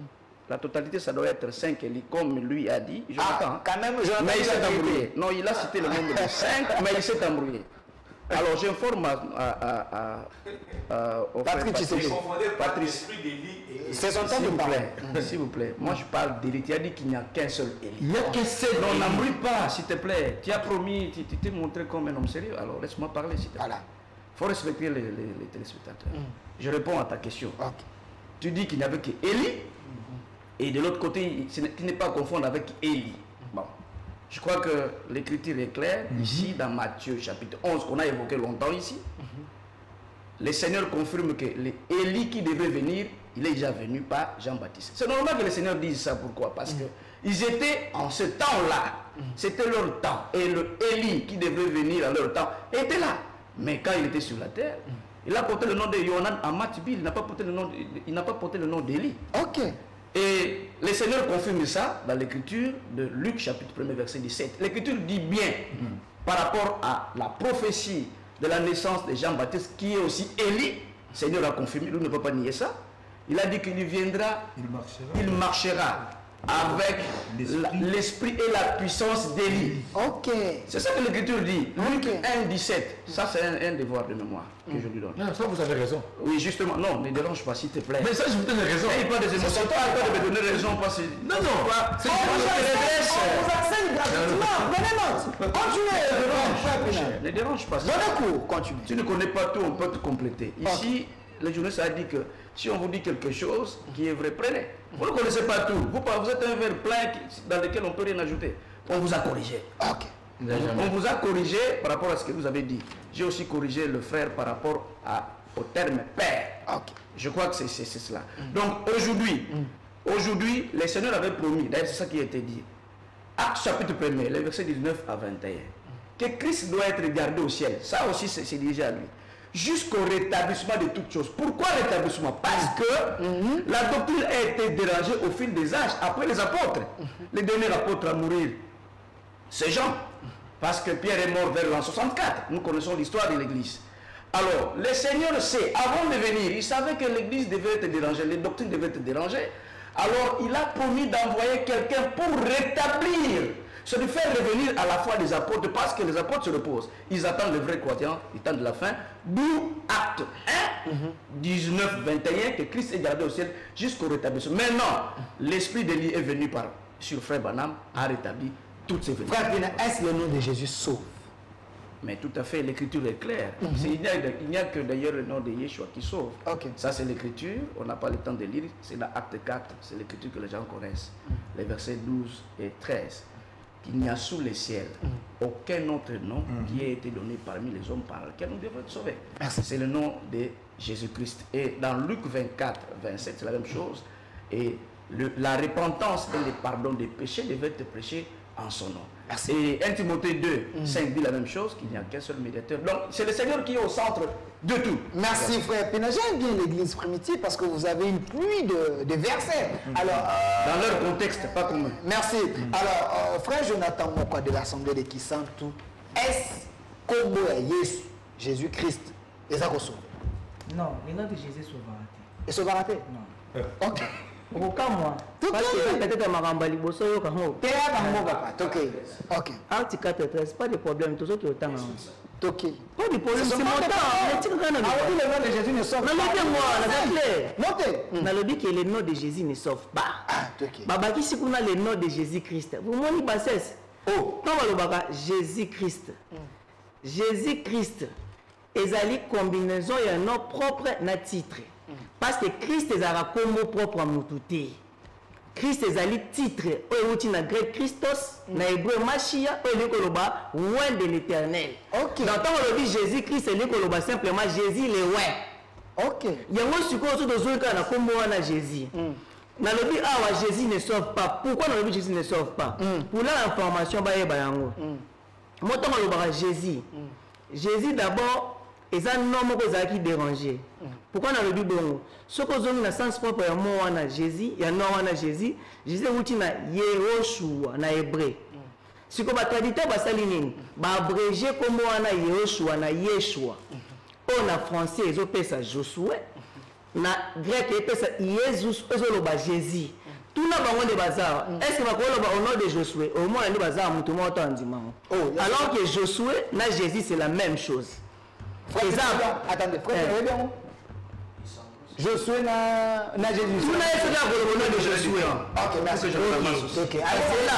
la totalité, ça doit être 5 Élie, comme lui a dit. Quand même, mais il s'est embrouillé. Non, il a cité le nombre de 5, mais il s'est embrouillé. Alors, j'informe au Patrice. C'est son temps de parler. S'il vous plaît. Moi, je parle d'Élie. Tu as dit qu'il n'y a qu'un seul Élie. Il n'y a qu'un seul. Non, n'embrouille pas, s'il te plaît. Tu as promis, tu t'es montré comme un homme sérieux. Alors, laisse-moi parler, s'il te plaît. Voilà. Il faut respecter les téléspectateurs. Je réponds à ta question. Okay. Tu dis qu'il n'y avait qu'Élie. Et de l'autre côté, tu n'es pas à confondre avec Élie. Bon. Je crois que l'écriture est claire. Ici, dans Matthieu chapitre 11, qu'on a évoqué longtemps ici, le Seigneur confirme que l'Élie qui devait venir, il est déjà venu par Jean-Baptiste. C'est normal que le Seigneur dise ça. Pourquoi? Parce qu'ils étaient en ce temps-là. C'était leur temps. Et le Élie qui devait venir à leur temps était là. Mais quand il était sur la terre, il a porté le nom de Yohanan à Matbil. Il n'a pas porté le nom d'Élie. Ok. Et le Seigneur confirme ça dans l'écriture de Luc chapitre 1 verset 17. L'écriture dit bien par rapport à la prophétie de la naissance de Jean-Baptiste qui est aussi Élie. Le Seigneur a confirmé, lui ne peut pas nier ça. Il a dit qu'il viendra, il marchera avec l'esprit et la puissance d'Élie. Ok. C'est ça que l'écriture dit. Luc 1, 17. Ça, c'est un devoir de mémoire que je lui donne. Non, ça, vous avez raison. Oui, justement. Non, ne dérange pas, s'il te plaît. Mais ça, je vous donne raison. Il n'y a pas des émotions. Pas de me donner raison. Parce que... Non, non. On vous enseigne gratuitement. Donnez note. Continuez. Ne dérange pas. Donnez cours. Continuez. Tu ne connais pas tout, on peut te compléter. Ici, le journaliste a dit que si on vous dit quelque chose qui est vrai, prenez. Vous ne connaissez pas tout. Vous êtes un verre plein dans lequel on ne peut rien ajouter. On vous a corrigé. Ok. On vous a corrigé par rapport à ce que vous avez dit. J'ai aussi corrigé le frère par rapport à au terme Père. Ok. Je crois que c'est cela. Donc aujourd'hui, le Seigneur avait promis, d'ailleurs c'est ça qui a été dit, Acte chapitre 1er, les versets 19 à 21, que Christ doit être gardé au ciel. Ça aussi c'est dirigé à lui. Jusqu'au rétablissement de toutes choses. Pourquoi rétablissement? Parce que la doctrine a été dérangée au fil des âges, après les apôtres. Les derniers apôtres à mourir, c'est Jean. Parce que Pierre est mort vers l'an 64. Nous connaissons l'histoire de l'Église. Alors, le Seigneur sait, avant de venir, il savait que l'Église devait être dérangée, les doctrines devaient être dérangées. Alors, il a promis d'envoyer quelqu'un pour rétablir, c'est de faire revenir à la foi les apôtres, parce que les apôtres se reposent. Ils attendent les vrais croyants, ils attendent la fin. D'où Acte 1, 19, 21, que Christ est gardé au ciel jusqu'au rétablissement. Maintenant, l'Esprit d'Élie est venu sur Frère Branham, a rétabli toutes ces vérités. Frère Pina, est-ce le nom de Jésus sauve? Mais tout à fait, l'écriture est claire. Il n'y a que d'ailleurs le nom de Yeshua qui sauve. Ok. Ça c'est l'écriture, on n'a pas le temps de lire, c'est dans Acte 4, c'est l'écriture que les gens connaissent. Les versets 12 et 13. Qu'il n'y a sous le ciel aucun autre nom qui ait été donné parmi les hommes par lequel nous devons être sauvés. C'est le nom de Jésus-Christ. Et dans Luc 24, 27, c'est la même chose. Et la repentance et le pardon des péchés devaient être prêchés en son nom. Merci. Et 1 Timothée 2, 5 dit la même chose, qu'il n'y a qu'un seul médiateur. Donc c'est le Seigneur qui est au centre de tout. Merci frère Pina. J'aime bien l'église primitive parce que vous avez une pluie de versets. Alors, dans leur contexte, pas commun. merci. Alors, frère Jonathan Mokwa de l'Assemblée de Kisantu, est-ce Kombo Yesu, Jésus-Christ, les a sauvés? Non, le nom de Jésus sauvera. Et sauvera? Non. Ok. Okamwa. Tout Parce à que peut-être Maramba Liboso yo kango. Théa Bango Papa. Ok. Ok. Acte 4:13, pas de problème, tout ce qui est autant. Ok. Pas de problème, c'est mon temps. Mais tu connais Ah oui, le nom de Jésus ne sauve pas. moi, la clair. Notez. Dans le dit que le nom de Jésus ne sauve pas. Ah, ok. Babaki si kuna le nom de Jésus-Christ. Vous m'ont dit bassesse. Oh, non balobaka Jésus-Christ. Jésus-Christ. Ezali combinaison et un nom propre na titre. Parce que Christ est un combo propre à Moutouté. Christ est un titre, ou na grec Christos, na hébreu Machia, ou l'écoloba, loin de l'éternel. Ok. Dans le temps où on dit Jésus-Christ, c'est l'écoloba simplement Jésus le loin. Ok. Il y a un sucre autour de ce qu'on a combo à Jésus. Dans le but, ah, Jésus ne sauve pas. Pourquoi dans le but Jésus ne sauve pas? Pour l'information, bah, moi, tant que Jésus. Jésus d'abord, et ça non qui dérangé. Pourquoi dans le Bible ce que nous avons sens propre à moi Jésus, il y a non à Jésus, Jésus outil na Yehoshua na hébreu. Si que ba traducteur ba salinine, ba abrégé comme moi na Yehoshua na Yeshua. On a français ils ont ça Josué, na grec ils ça Jésus, ils ont Jésus. Tout na bango de bazar. Est-ce que va au nom de Josué, au moins le bazar mutu mo tandima. Alors que Josué na Jésus c'est la même chose. Attendez, frère, bien. Josué na Jésus. Vous n'avez pas le nom de Josué. Ok, merci. Ok, c'est là.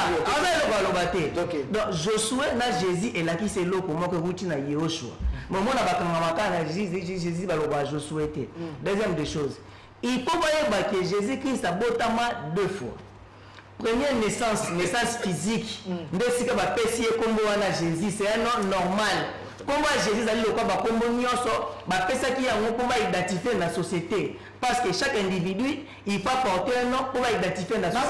Ok. Donc Josué na Jésus et là qui c'est l'eau pour moi que vous tenez à Yehoshua. Mais moi na bakanga na Jésus baloba Josué té. Deuxième des choses. Il faut voir que Jésus-Christ a botama deux fois. Première naissance physique. Ndesika ba pesi kombo na Jésus, c'est un nom normal. Comment Jésus a dit le quoi combo nyonso ba pesa qui a pour identifier la société parce que chaque individu il va porter un nom pour identifier la société.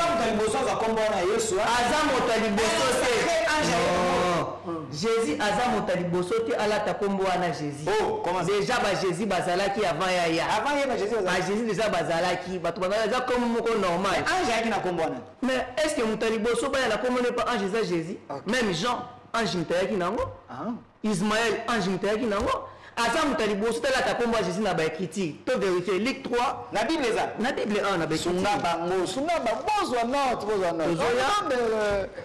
Jésus Azam Otaliboso te ala ta kombo na Jésus. Oh, comment déjà ba Jésus bazalaki avant ya. Avant ya Jésus. Ba Jésus déjà bazalaki ba to bazala comme moko normal. Ange qui na kombo na. Mais est-ce que Mutaliboso ba la kombo n'est pas ange Jésus? Même Jean ange mutayaki nango. Ismaël ange mutayaki nango. Azam Mutaliboso te la ta kombo Jésus na ba écriture. To vérifier Luc 3. La Bible est ça. Na Bible 1 na ba écriture. Sunga bozwa note.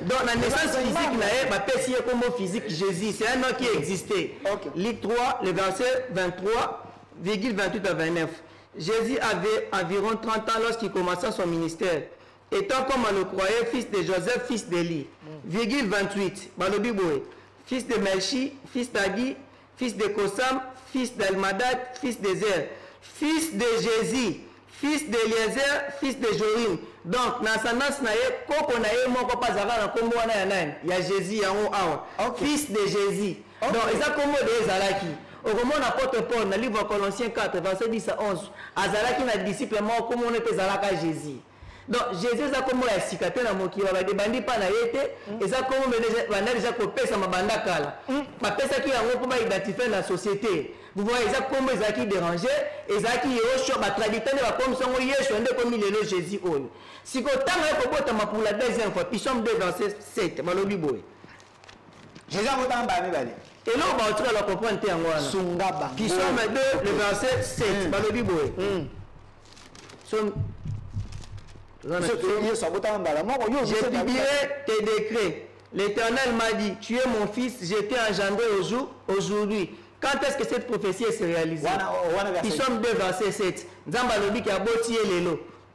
Donc la naissance physique na ba pesi kombo physique Jésus, c'est un nom qui existait. Luc 3, le verset 23,28 à 29. Jésus avait environ 30 ans lorsqu'il commença son ministère. Étant comme on le croyait, fils de Joseph, fils d'Élie. Virgule 28, fils de Melchi, fils d'Adi, fils de Kosam, fils d'Almadad, fils d'Ezer, fils de Jésus, fils d'Eliezer, fils de Jorim. Donc, dans sa naissance, il y a Jésus, fils de Jésus. Donc, ils ont comme des Zalaki. Au roman apôtre Paul, dans le livre Colossiens 4, verset 10 à 11, Azalaki na disciple mort comme on était Zalaka Jésus. Donc Jésus a comme la cicatrice na mokili ba debandi pa na yete et ça comme déjà kopesa mabanda kala ba pesa ki yango pour ba identifier la société. Vous voyez ça comme ça qui dérangé et ça qui yocho ba traditeur ba comme son yeso ndé comme lelo Jésus oyo. Si ko tanga ko botama pour la deuxième fois, Psalm 2 verset 7, balobi boy. Jésus a voté en bas bali. Et là on va entrer la comprendre te yango wana. Sunga ba. Psalm 2 le verset 7, balobi boy. J'ai publié tes décrets. L'Éternel m'a dit, tu es mon fils, je t'ai engendré aujourd'hui. Quand est-ce que cette prophétie s'est réalisée? Psalm 2, verset 7.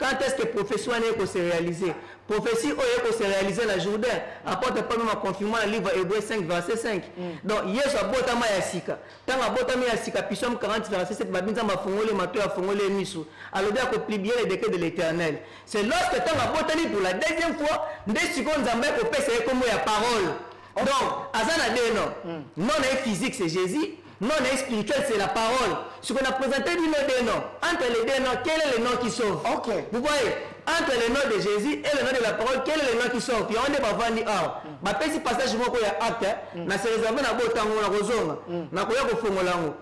Quand est-ce que la prophétie s'est réalisée? La prophétie s'est réalisée dans le Jourdain. Apporte pas même en confirmant le livre Hébreu 5, verset 5. Donc, hier, je suis botama yasika. Tant que botama yasika, Psalm 40, verset 7, babinza ma fongole, ma toya fongole misu. Alors, bien qu'on plie bien les décrets de l'Éternel. C'est lorsque tant que botani pour la deuxième fois, dès que tu as pour passer comme la parole. Donc, Azana de non. Non, physique, c'est Jésus. Non, spirituel, c'est la parole. Ce qu'on a présenté du nom des noms. Entre les deux noms, quel est le nom qui sauve? Ok. Vous voyez, entre le nom de Jésus et le nom de la parole, quel est le nom qui sauve? Puis on est pas vendu ah. Ma petit passage moi qu'il y a acte, na se réservé na botango na rozonga, na koya ko fongolango.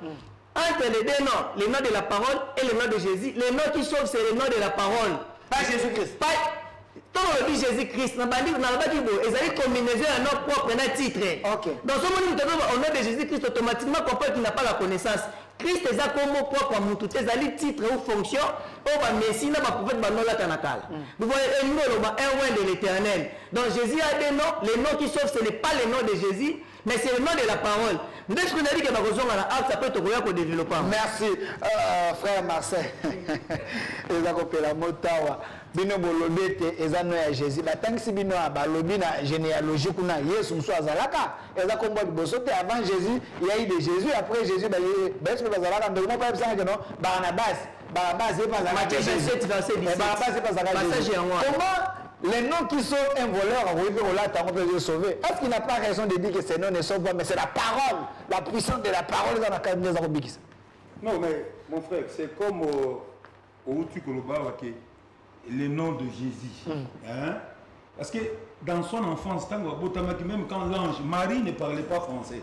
Entre les deux noms, le nom de la parole et le nom de Jésus, le nom qui sauve c'est le nom de la parole. Pas Jésus-Christ. Pas tant le dit Jésus-Christ, na bandi na baki bo, ezali combinaison un nom propre na titre. OK. Dans ce moment au nom de Jésus-Christ automatiquement comprend qu'il n'a pas la connaissance. Christ est comme propre à Moutou, ezali titre ou fonction, ou ba messie na ba prophète ba nola tanakala. Vous voyez un nom un roi de l'Éternel. Donc Jésus a des noms, les noms qui sauvent ce n'est pas le nom de Jésus, mais c'est le nom de la parole. Dès que vous avez dit que ça peut être développé. Merci, frère Marcel. Ils ont coupé la motawa. Bino bolobete ezano ya Jésus. Tant si bino abalobi na généalogie kuna Yesu mso azalaka. Eza kombo bosote avant Jésus, il y a eu de Jésus, après Jésus ba est-ce que bazalaka ndoko pas ça que non Barnabas c'est pas Matthieu 27 verset 17. Barnabas c'est pas ça. Comment les noms qui sauvent un voleur, on peut le sauver. Est-ce qu'il n'a pas raison de dire que ces noms ne sauvent pas, mais c'est la parole, la puissance de la parole dans la cabinet de Robikis? Non, mais mon frère, c'est comme au Tukoloba, le nom de Jésus. Hein? Parce que dans son enfance, même quand l'ange Marie ne parlait pas français,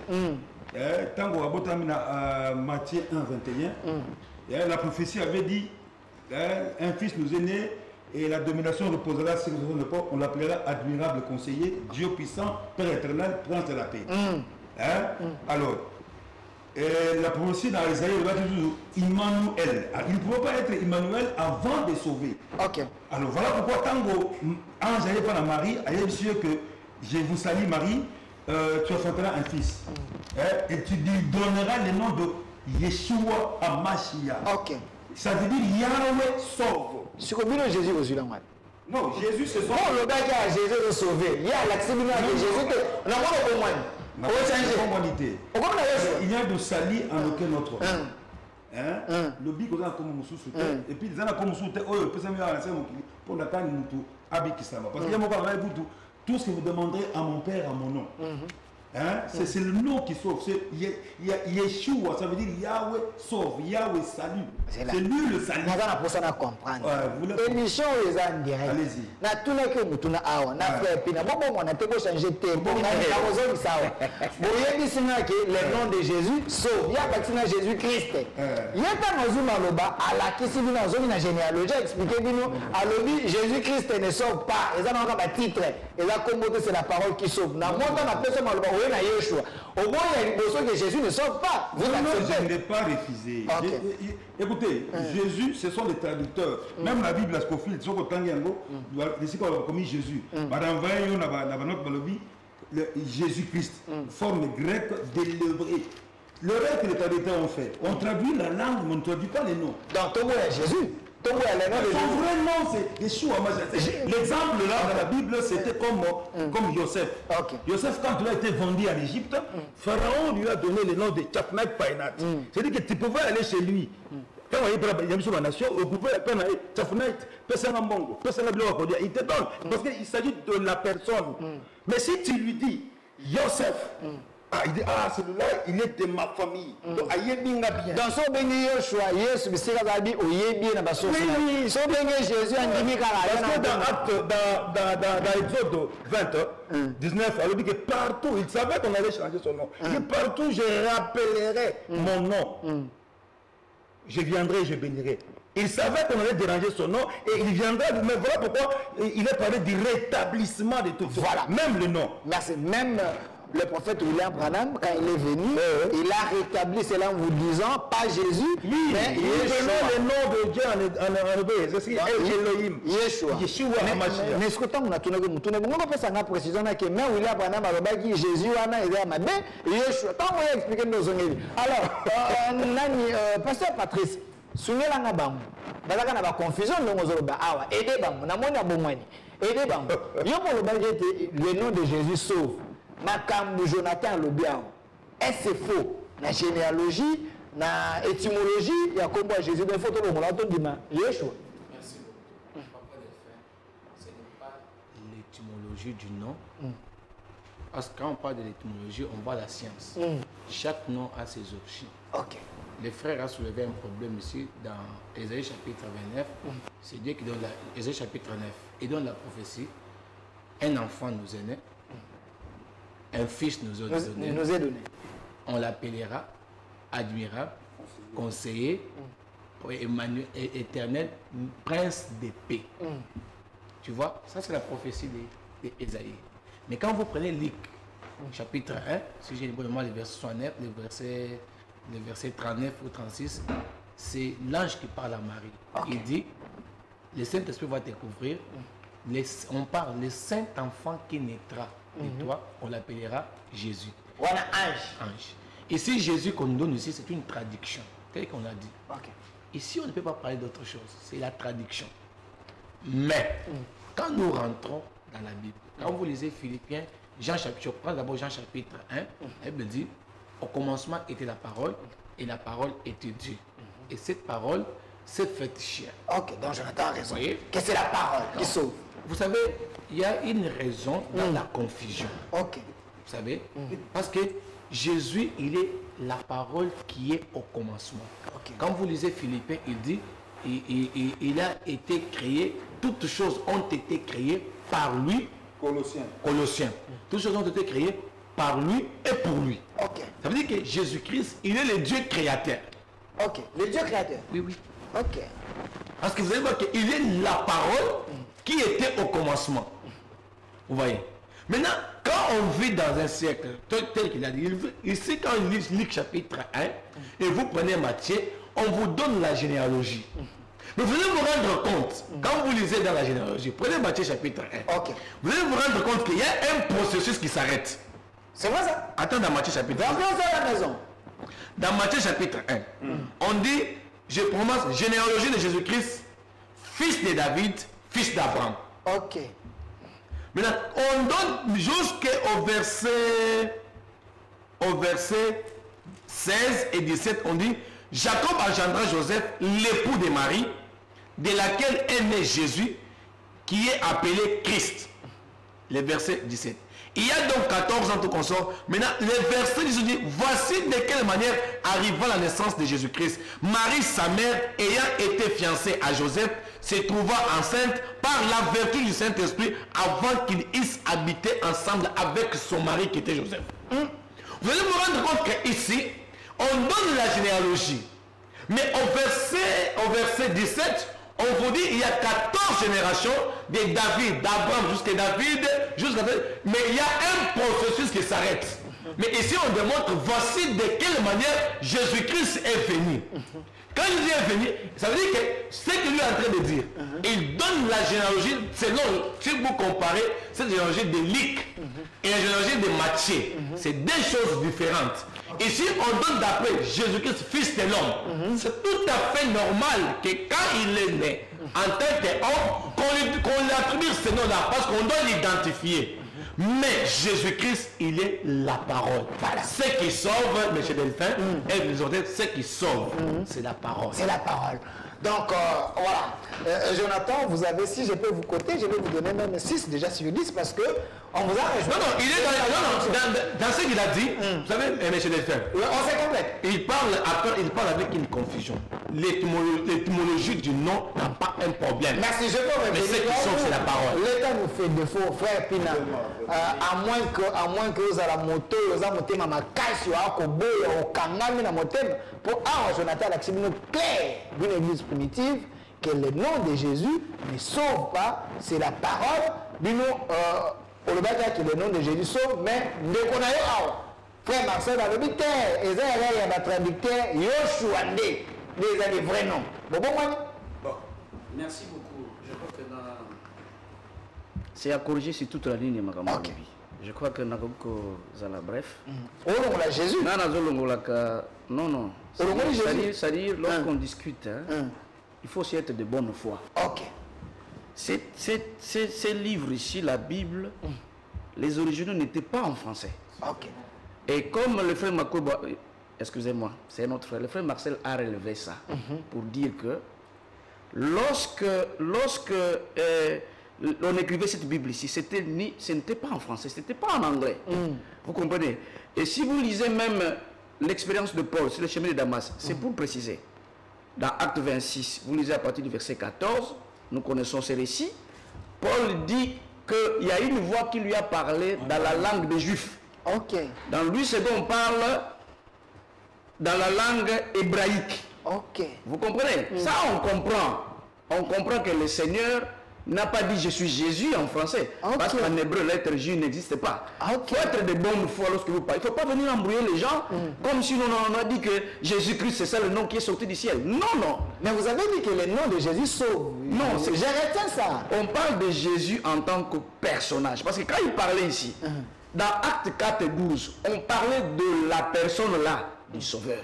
Matthieu 1, 21, la prophétie avait dit un fils nous est né. Et la domination reposera sur le peuple, on l'appellera admirable conseiller, Dieu puissant, Père éternel, prince de la paix. Alors, la prophétie dans Isaïe, il va toujours Emmanuel. Il ne pouvait pas être Emmanuel avant de sauver. Ok. Alors voilà pourquoi Tango, ange n'allait pas à Marie, allait sûr que je vous salue Marie, tu enfanteras un fils. Et tu lui donneras le nom de Yeshua Amashia. Ok. Ça veut dire Yahweh sauve. Sur le Jésus aux yeux non, Jésus se sauve. Non, le gars qui a Jésus est sauvé. Il y a l'accès de Jésus. On a pas au moins. Il y a de salut en aucun autre. Le big comme sous et puis les gens comme sous oh peut s'amener à pour la taille mutu abikisama parce qu'il y a mon parole tout ce que vous demanderez à mon père à mon nom. C'est le nom qui sauve. C'est Yeshua, ça veut dire Yahweh sauve, Yahweh salue. C'est lui le salut. On a pour ça comprendre. Émission les en direct. Allez-y. Na tout le que vous tournez à on a fait pina. Bon on a te ko changer tempo. On a besoin ça. Bon il dit sinon que le nom de Jésus sauve. Il y a pas Jésus Christ. Il y a pas nous maloba à la qui si nous avons une généalogie expliquer nous alobi Jésus Christ ne sauve pas. Et ça on a un titre. Et là comme c'est la parole qui sauve. Na moi on a personne maloba na Yeshua. Au moins il y a une notion que Jésus ne sauve pas. Vous je ne l'ai pas refusé. Écoutez, Jésus, ce sont les traducteurs. Même la Bible, la Scofield, ce qu'on a commis Jésus. Madame Vaillon, Jésus-Christ, forme grecque de l'hébreu. Le reste que les traducteurs ont fait, on traduit la langue, mais on ne traduit pas les noms. Donc, tout le monde est Jésus. Son vrai nom, c'est Yeshua. L'exemple là dans la Bible, c'était comme Joseph. Joseph, quand il a été vendu en Égypte, Pharaon lui a donné le nom de Tchapnat Painat. C'est-à-dire que tu pouvais aller chez lui. Quand il y a une nation, vous pouvez aller Tchapnat, Pessanambongo, Pessanablo, il te donne. Parce qu'il s'agit de la personne. Mais si tu lui dis Joseph, Ah, il dit, ah, celui-là, il est de ma famille. Donc, aïe, binga bien. Dans son béni Yoshua, Yesu, mais c'est la vie où il est bien dans son Oui. Son béni Jésus, en dimi Parce que dans Exode 20, 19, elle dit que partout, il savait qu'on allait changer son nom. Il dit, partout, je rappellerai mon nom. Je viendrai et je bénirai. Il savait qu'on allait déranger son nom et il viendra. Mais voilà pourquoi il a parlé du rétablissement de tout. Voilà. Même le nom. Merci. Même le prophète William Branham, quand il est venu, il a rétabli cela en vous disant, pas Jésus, mais il donnait le nom de Dieu en hébreu. C'est Elohim. Yeshua. Mais ce que tu as dit, on précision que même William Branham a dit Jésus, Yeshua. Tant qu'on a expliqué nos zones. Alors, pasteur Patrice, souvenez la bamou. Bazaka na ba confusion ndongo zoloba awa aidez bamou na moni abomwani aidez bamou yo pour le nom de Jésus sauve makambo Jonathan Lobiao est-ce faux na généalogie na étymologie ya kombo Jésus de photo lo mola to dima Yeshua. Merci beaucoup. Papa Delphin, ce n'est pas l'étymologie du nom. Parce que quand on parle de l'étymologie, on voit la science. Chaque nom a ses origines. OK. Les frères ont soulevé un problème ici dans Ésaïe chapitre 29. C'est Dieu qui donne Ésaïe chapitre 9. Il donne la prophétie. Un enfant nous est né. Un fils nous est donné. On l'appellera admirable, conseiller, Emmanuel, éternel, prince de paix. Tu vois, ça c'est la prophétie d'Ésaïe. Mais quand vous prenez Luc, chapitre 1, si j'ai le bon moment, le verset 69, le verset 39 ou 36, c'est l'ange qui parle à Marie. Okay. Il dit, le Saint-Esprit va te couvrir. On parle, le Saint-Enfant qui naîtra de toi, on l'appellera Jésus. Voilà, ange. Ici, Jésus qu'on nous donne ici, c'est une traduction. Tel qu'on a dit. Okay. Ici, on ne peut pas parler d'autre chose. C'est la traduction. Mais, quand nous rentrons dans la Bible, quand vous lisez Philippiens, Jean chapitre, je prends d'abord Jean chapitre 1, elle dit, au commencement était la parole, et la parole était Dieu. Et cette parole s'est faite chair. Ok, donc Jonathan a raison. Vous voyez? Que c'est la parole qui sauve. Vous savez, il y a une raison dans la confusion. Ok. Vous savez? Parce que Jésus, il est la parole qui est au commencement. Okay. Quand vous lisez Philippiens, il dit, il a été créé, toutes choses ont été créées par lui. Colossiens. Toutes choses ont été créées par lui et pour lui. Ok. Ça veut dire que Jésus-Christ, il est le Dieu créateur. Ok. Le Dieu créateur. Oui, oui. Ok. Parce que vous allez voir qu'il est la parole qui était au commencement. Vous voyez? Maintenant, quand on vit dans un siècle, tel qu'il a dit, ici quand on lit Luc chapitre 1, et vous prenez Matthieu, on vous donne la généalogie. Mais vous allez vous rendre compte, quand vous lisez dans la généalogie, prenez Matthieu chapitre 1, ok. Vous allez vous rendre compte qu'il y a un processus qui s'arrête. C'est vrai ça? Attends, dans Matthieu chapitre 1. À la maison. Dans Matthieu chapitre 1, on dit, je prononce généalogie de Jésus-Christ, fils de David, fils d'Abraham. Ok. Maintenant, on donne jusqu'au verset 16 et 17, on dit, Jacob engendra Joseph, l'époux de Marie, de laquelle est né Jésus, qui est appelé Christ. Le verset 17. Il y a donc 14 ans tout consort. Maintenant, le verset 18 dit, voici de quelle manière arriva la naissance de Jésus-Christ. Marie, sa mère, ayant été fiancée à Joseph, se trouva enceinte par la vertu du Saint-Esprit avant qu'ils eussent habité ensemble avec son mari qui était Joseph. Vous allez vous rendre compte qu'ici, on donne la généalogie. Mais au verset 17, on vous dit il y a 14 générations de David, d'Abraham jusqu'à David, mais il y a un processus qui s'arrête. Mais ici on démontre voici de quelle manière Jésus-Christ est venu. Quand il est venu, ça veut dire que ce que lui est en train de dire, il donne la généalogie selon, si vous comparez cette généalogie de Luc et la généalogie de Matthieu, c'est deux choses différentes. Ici, on donne d'après Jésus-Christ, fils de l'homme. C'est tout à fait normal que quand il est né, en tant qu'homme, qu'on lui attribue ce nom-là, parce qu'on doit l'identifier. Mais Jésus-Christ, il est la parole. Voilà. Ce qui sauve, M. Delphin, et les autres, ce qui sauve, c'est la parole. C'est la parole. Donc, voilà. Jonathan, vous avez, si je peux vous coter, je vais vous donner même 6 déjà sur 10 parce que on vous a rejoint. Non, il est dans ce qu'il a dit, vous savez, M. Delphin, On s'est complète. il parle avec une confusion. L'étymologie du nom n'a pas un problème. Merci, je peux Mais ce qui sauve, c'est la parole. L'État nous fait défaut, frère Pina. À moins que vous avez la moto, vous avez monté ma caisse, vous avez au kangami na motem. Pour Jonathan, l'accès clair d'une église primitive, que le nom de Jésus ne sauve pas, c'est la parole. Au Lubaka, que le nom de Jésus sauve, mais ne connaît pas. Frère Marcel, dans le bitaire, et il y a un traducteur, Yoshua Ndé, les vrais noms. Bon, merci beaucoup. Je crois que c'est à corriger sur toute la ligne, Madame. Ok. Je crois que Nakoko Zala, bref. Oh, on l'a Jésus. Non. C'est-à-dire, lorsqu'on discute, il faut aussi être de bonne foi. Ok. Ces livres ici, la Bible, les originaux n'étaient pas en français. Ok. Et comme le frère Makoba, excusez-moi, c'est notre frère, le frère Marcel a relevé ça pour dire que lorsque on écrivait cette Bible ici, ce n'était pas en français, ce n'était pas en anglais. Vous comprenez? Et si vous lisez même l'expérience de Paul sur le chemin de Damas, c'est pour préciser. Dans Acte 26, vous lisez à partir du verset 14, nous connaissons ces récits. Paul dit qu'il y a une voix qui lui a parlé dans la langue des Juifs. Ok. Dans lui, c'est qu'on parle dans la langue hébraïque. Ok. Vous comprenez? Ça, on comprend. On comprend que le Seigneur n'a pas dit « je suis Jésus » en français. Ok. Parce qu'en hébreu, l'être J n'existe pas. Il faut être de bonne foi lorsque vous parlez. Il ne faut pas venir embrouiller les gens comme si on a dit que Jésus-Christ, c'est ça le nom qui est sorti du ciel. Non, non. Mais vous avez dit que le nom de Jésus sauve. Non, j'ai retenu ça. On parle de Jésus en tant que personnage. Parce que quand il parlait ici, dans Acte 4 et 12, on parlait de la personne là, du Sauveur.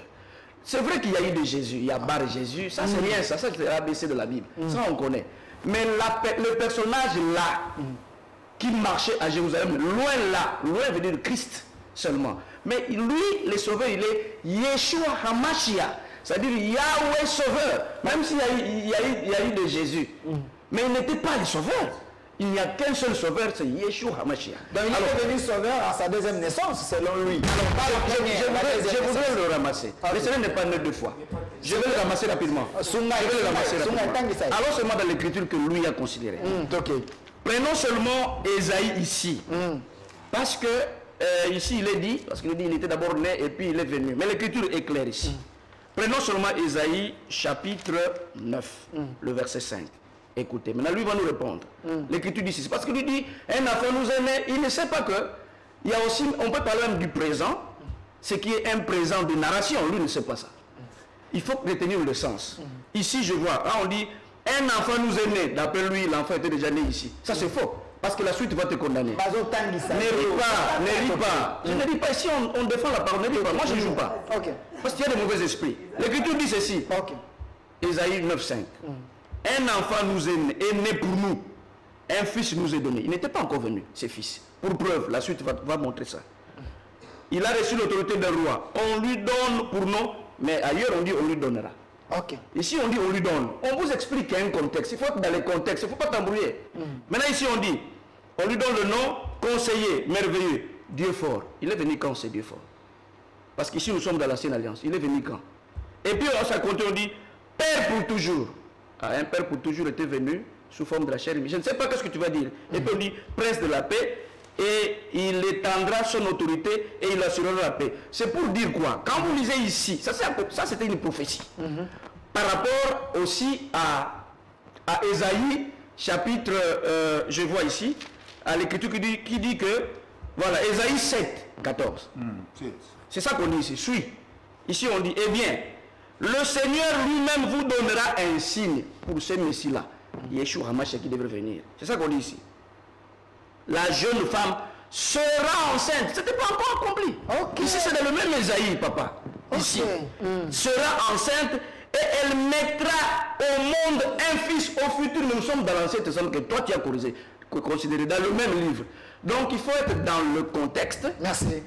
C'est vrai qu'il y a eu de Jésus, il y a Bar Jésus, ça c'est rien, ça c'est l'ABC de la Bible, ça on connaît. Mais le personnage là, qui marchait à Jérusalem, loin veut dire Christ seulement. Mais lui, le Sauveur, il est Yeshua HaMashiach, c'est-à-dire Yahweh Sauveur, même s'il y a eu de Jésus. Mais il n'était pas le Sauveur. Il n'y a qu'un seul sauveur, c'est Yeshua HaMashiach. Donc il est devenu sauveur à sa deuxième naissance, selon lui. Je voudrais le ramasser. Le Seigneur n'est pas né deux fois. Je vais le ramasser rapidement. Alors seulement dans l'écriture que lui a considéré. Prenons seulement Ésaïe ici. Parce que ici il est dit, parce qu'il dit qu'il était d'abord né et puis il est venu. Mais l'écriture est claire ici. Prenons seulement Ésaïe chapitre 9, le verset 5. Écoutez, maintenant lui va nous répondre. L'écriture dit, c'est parce qu'il lui dit, un enfant nous est né, il ne sait pas que, il y a aussi, on peut parler même du présent, ce qui est un présent de narration, lui ne sait pas ça. Il faut retenir le sens. Ici je vois, là on dit, un enfant nous est né, d'après lui l'enfant était déjà né ici. Ça c'est faux, parce que la suite va te condamner. Ne ris pas. Je ne dis pas, ici on défend la parole, ne ris pas, moi je ne joue pas. Parce qu'il y a de mauvais esprits. L'écriture dit ceci, Ésaïe 9,5. Un enfant nous est né pour nous. Un fils nous est donné. Il n'était pas encore venu, ses fils. Pour preuve, la suite va montrer ça. Il a reçu l'autorité d'un roi. On lui donne pour nous, mais ailleurs on dit on lui donnera. Ici on dit on lui donne. On vous explique qu'il y a un contexte. Il faut être dans les contextes, il ne faut pas t'embrouiller. Maintenant ici on dit, on lui donne le nom conseiller, merveilleux, Dieu fort. Il est venu quand c'est Dieu fort? Parce qu'ici nous sommes dans l'ancienne alliance. Il est venu quand? Et puis on continue, on dit Père pour toujours. Un père pour toujours était venu sous forme de la chair. Je ne sais pas ce que tu vas dire. Et puis on dit prince de la paix, et il étendra son autorité et il assurera la paix. C'est pour dire quoi? Quand vous lisez ici, ça c'était une prophétie. Par rapport aussi à Ésaïe, chapitre, je vois ici, à l'écriture qui dit que, voilà, Ésaïe 7, 14. C'est ça qu'on dit ici. Suis. Ici on dit, eh bien, le Seigneur lui-même vous donnera un signe pour ce Messie-là. Yeshua HaMashiach qui devrait venir. C'est ça qu'on dit ici. La jeune femme sera enceinte. Ce n'était pas encore accompli. Ici, c'est dans le même Ésaïe, papa. Ici. Sera enceinte et elle mettra au monde un fils au futur. Nous sommes dans l'Ancien Testament que toi tu as considéré dans le même livre. Donc il faut être dans le contexte. Merci.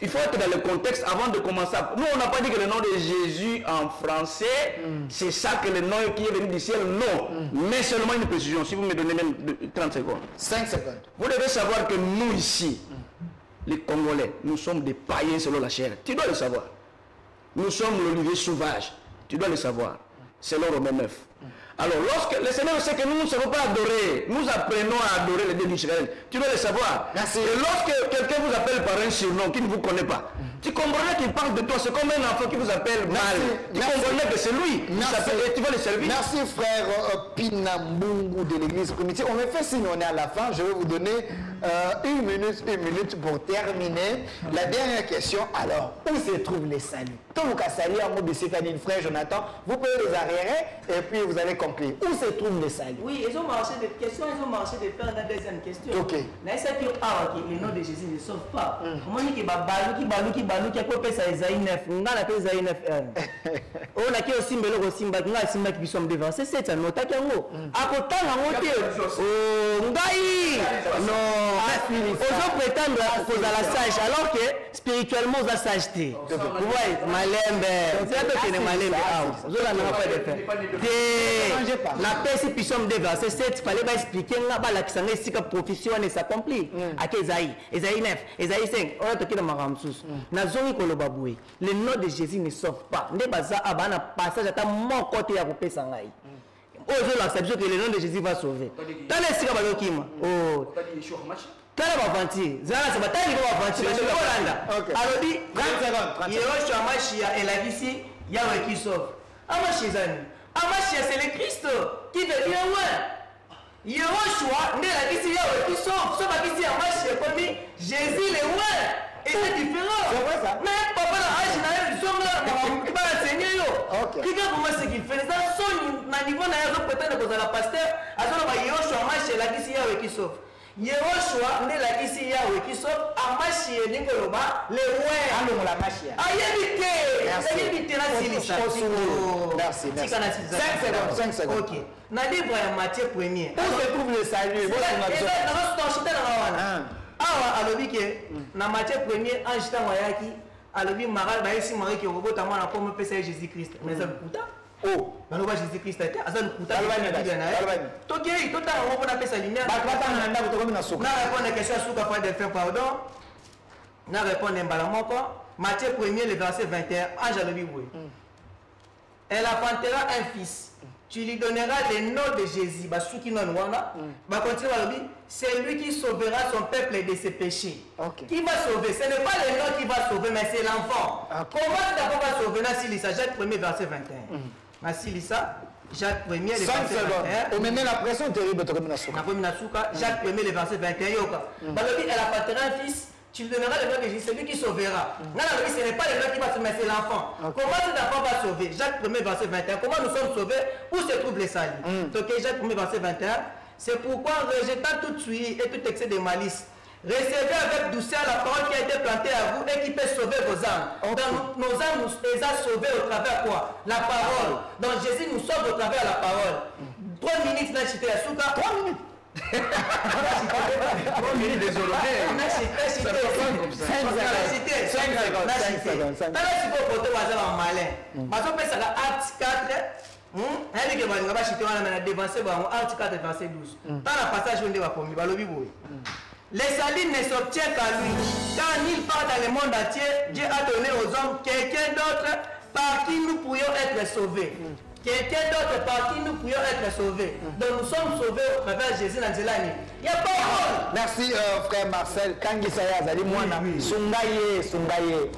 Il faut être dans le contexte avant de commencer. Nous, on n'a pas dit que le nom de Jésus en français, c'est ça que le nom qui est venu du ciel. Non. Mais seulement une précision. Si vous me donnez même 30 secondes. 5 secondes. Vous devez savoir que nous ici, les Congolais, nous sommes des païens selon la chair. Tu dois le savoir. Nous sommes l'olivier sauvage. Tu dois le savoir. Selon Romains 9. Alors, lorsque le Seigneur sait que nous ne savons pas adorer, nous apprenons à adorer le Dieu d'Israël. Tu dois le savoir. Merci. Et lorsque quelqu'un vous appelle par un surnom qui ne vous connaît pas, tu comprends qu'il parle de toi. C'est comme un enfant qui vous appelle mal. Tu comprends que c'est lui qui s'appelle et tu vas le servir. Merci frère Pinambungu de l'église primitive. On me fait signe, on est à la fin. Je vais vous donner une minute pour terminer. La dernière question, alors, où se trouvent les saluts? Tout le cas salut à mon frère Jonathan, vous pouvez les arriérer et puis vous allez conclure. Où se trouvent les saluts? Oui, ils ont marché des questions, ils ont marché de faire la deuxième question. Ok. Mais c'est que le nom de Jésus ne sauve pas. Comment dit que balu qui a coupé ça Isaïe 9, on a appelé Isaïe 9. On a qui aussi mbelo ko simba nga simba qui sont devant. C'est ça nota kango. Akota nga ngote. Oh ngai. Non. Ozo prétendre cause à la sage alors que spirituellement za sageté. Ouais, malembe. C'est un peu que malembe. Ozo la n'a pas de faire. La paix si puissance de verset 7 fallait pas expliquer nga ba la kisanga sika profession ne s'accomplit. À Isaïe 9, Isaïe 5. On a toqué dans Maramsus. Nazongi koloba boui. Le nom de Jésus ne sauve pas. Ne baza abana passage à mon côté à couper sangai. Aujourd'hui l'acception que le nom de Jésus va sauver. Dans les sika balokima. Oh. Tala bavanti. Zala c'est bataille ko bavanti. Je Hollande. Alors dit 30 secondes. Yehoshua Machia et la ici Yahweh qui sauve. Amachizani. Amachia c'est le Christ qui veut dire ouais. Yehoshua ne la ici Yahweh qui sauve. Sauf à ici Amachia comme Jésus le ouais. Et c'est différent. C'est vrai ça. Mais papa la âge na yo sommes là qui va enseigner yo. OK. Qui pour moi ce qu'il fait ça son na niveau na yo peut-être que la pasteur azona ba Yehoshua Machia la ici Yahweh qui sauve. Yehoshua ne la ici Yahweh qui sauve Amachia Nikoloba le ouais. Allons la machia. Ayebite la silisa. Merci. 5 secondes. OK. Na livre ya Matthieu 1er. Où se trouve le salut? Awa alobi ke na Matthieu 1er ange tango yaki alobi Marie ba esi Marie ki okobota mwana comme pesa Jésus Christ. Mais ça lukuta. Oh, baloba Jésus Christ était aza lukuta. Tokei tota ngo pona pesa lumière. ba kwata na ndako to comme na suka. Na répondre question suka pas de faire pardon. Na répondre mbala moko Matthieu 1er le verset 21 ange alobi oui. Elle enfantera un fils. Tu lui donneras le nom de Jésus. C'est lui qui sauvera son peuple de ses péchés. Okay. Qui va sauver? Ce n'est pas le nom qui va sauver, mais c'est l'enfant. Okay. Comment d'abord va sauver? Nasilisa, Jacques 1er, verset 21. Nasilisa, Jacques 1er, le verset 21. On met la pression terrible. Jacques 1er, le verset 21. Elle apportera un fils. Tu lui donneras le nom de Jésus, c'est lui qui sauvera. Non, ce n'est pas le nom qui va sauver, mais c'est l'enfant. Comment cet enfant va sauver? Jacques 1er, verset 21. Comment nous sommes sauvés? Où se trouve les saluts? Donc, Jacques 1er, verset 21. C'est pourquoi, rejetant toute suie et tout excès de malice, recevez avec douceur la parole qui a été plantée à vous et qui peut sauver vos âmes. Dans nos âmes, nous les a sauvés au travers quoi? La parole. Donc, Jésus nous sauve au travers la parole. 3 minutes, là, j'étais à Souka. 3 minutes. 3 minutes, désolé. 5 secondes. Acte 4, verset 12. Les salut ne s'obtient qu'à lui, car nulle part dans le monde entier, Dieu a donné aux hommes quelqu'un d'autre par qui nous pourrions être sauvés. Quelqu'un d'autre par qui nous pourrions être sauvés. Donc nous sommes sauvés au travers de Jésus dans Zélanie. Il n'y a pas de Merci frère Marcel. Kangi Saya Zali Mwana. Sungaye.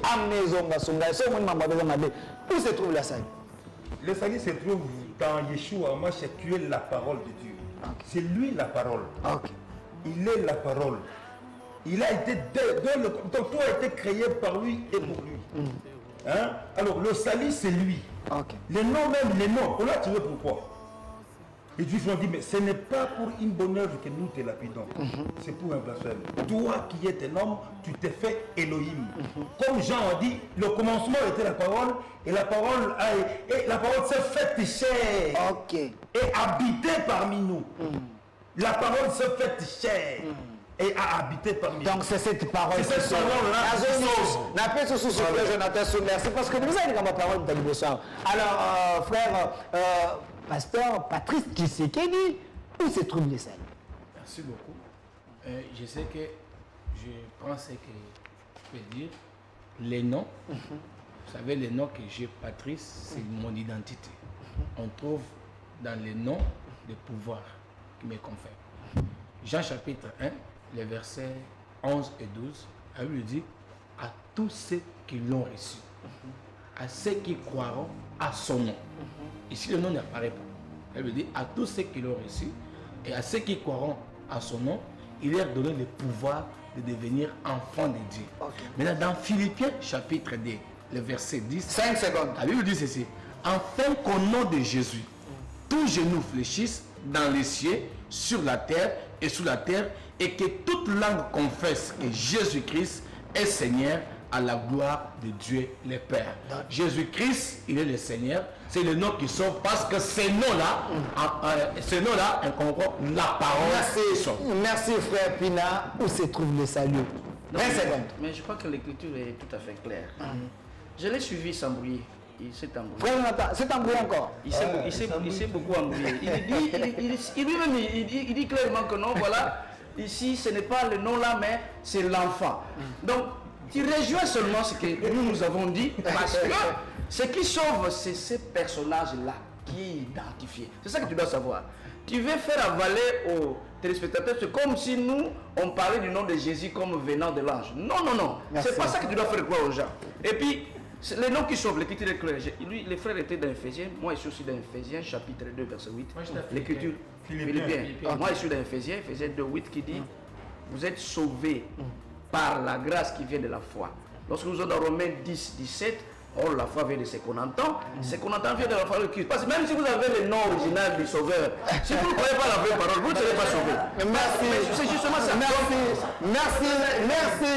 Amnezonga Sungaye. So mon maman besoin de. Où se trouve la salle? Le salut se trouve dans Yeshua Mashiach, tu es la parole de Dieu. Okay. C'est lui la parole. Okay. Il est la parole. Il a été donc tout a été créé par lui et pour lui. Hein? Alors le salut c'est lui. Okay. Les noms même, les noms, on a tiré pourquoi? Les Juifs ont dit, mais ce n'est pas pour une bonne œuvre que nous te lapidons. C'est pour un blasphème. Toi qui es un homme, tu t'es fait Elohim. Comme Jean a dit, le commencement était la parole, et la parole s'est faite chair. Okay. Et habité parmi nous. La parole s'est faite chair. et a habité parmi nous. Donc c'est cette parole. C'est cette parole-là qui sauve. N'appelez ce sous frère Jonathan Sou, merci parce que nous avons ma parole de l'émotion. Alors, frère, pasteur Patrice Tshisekedi, où se trouve les scènes? Merci beaucoup. Je sais que je pense que je peux dire les noms. Vous savez, les noms que j'ai, Patrice, c'est mon identité. On trouve dans les noms de pouvoir qui me confère. Jean chapitre 1, les versets 11 et 12, la Bible dit à tous ceux qui l'ont reçu, à ceux qui croiront à son nom. Ici, le nom n'apparaît pas. Elle veut dire à tous ceux qui l'ont reçu et à ceux qui croiront à son nom, il leur donne le pouvoir de devenir enfants de Dieu. Okay. Maintenant, dans Philippiens chapitre 2, le verset 10, 5 secondes. la Bible dit ceci, afin qu'au nom de Jésus, tous genoux fléchissent dans les cieux, sur la terre et sous la terre, et que toute langue confesse que Jésus-Christ est Seigneur à la gloire de Dieu le Père. Jésus-Christ, il est le Seigneur, c'est le nom qui sauve parce que ce nom-là, on comprend la parole. Merci frère Pina, où se trouve le salut? 20 secondes. Mais je crois que l'écriture est tout à fait claire. Je l'ai suivi s'embrouiller. Il s'est embrouillé. Frère Jonathan, c'est embrouillé encore? Il s'est beaucoup embrouillé. Il dit clairement que non, voilà, ici ce n'est pas le nom là, mais c'est l'enfant. Donc, tu rejoins seulement ce que nous avons dit, parce que ce qui sauve, c'est ces personnages-là qui est identifié. C'est ça que tu dois savoir. Tu veux faire avaler aux téléspectateurs, c'est comme si nous, on parlait du nom de Jésus comme venant de l'ange. Non, non, non. C'est pas ça que tu dois faire croire aux gens. Et puis, les noms qui sauvent, l'écriture est claire. Lui, les frères étaient dans Ephésiens. Moi, je suis aussi dans Ephésiens, chapitre 2, verset 8. L'écriture, Philippiens. Moi, je suis dans Ephésiens, Ephésiens 2, 8, qui dit vous êtes sauvés par la grâce qui vient de la foi. Lorsque nous sommes dans Romains 10, 17, or la foi vient de ce qu'on entend. Ce qu'on entend vient de la foi de Christ. Parce que même si vous avez le nom original du Sauveur, si vous ne croyez pas la vraie parole, vous ne serez pas sauvé. Merci. C'est justement ça. Merci.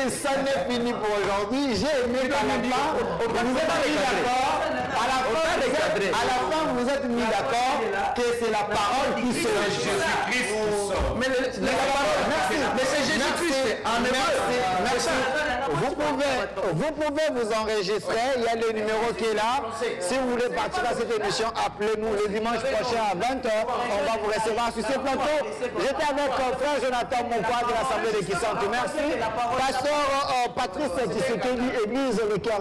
Ça n'est fini pour aujourd'hui. J'ai aimé qu'à la fin, vous êtes mis d'accord. À la fin, vous êtes mis d'accord que c'est la parole qui sauve. Jésus-Christ qui sauve. Mais c'est Jésus-Christ. Merci. Vous pouvez vous enregistrer. Il y a le numéro qui est là. Si vous voulez participer à cette émission, appelez-nous le dimanche prochain à 20h. On va vous recevoir sur ce plateau. J'étais avec frère Jonathan Moukwa de l'Assemblée de Kissantou. Merci. Pasteur Patrice Tshisekedi, Église Le Cœur.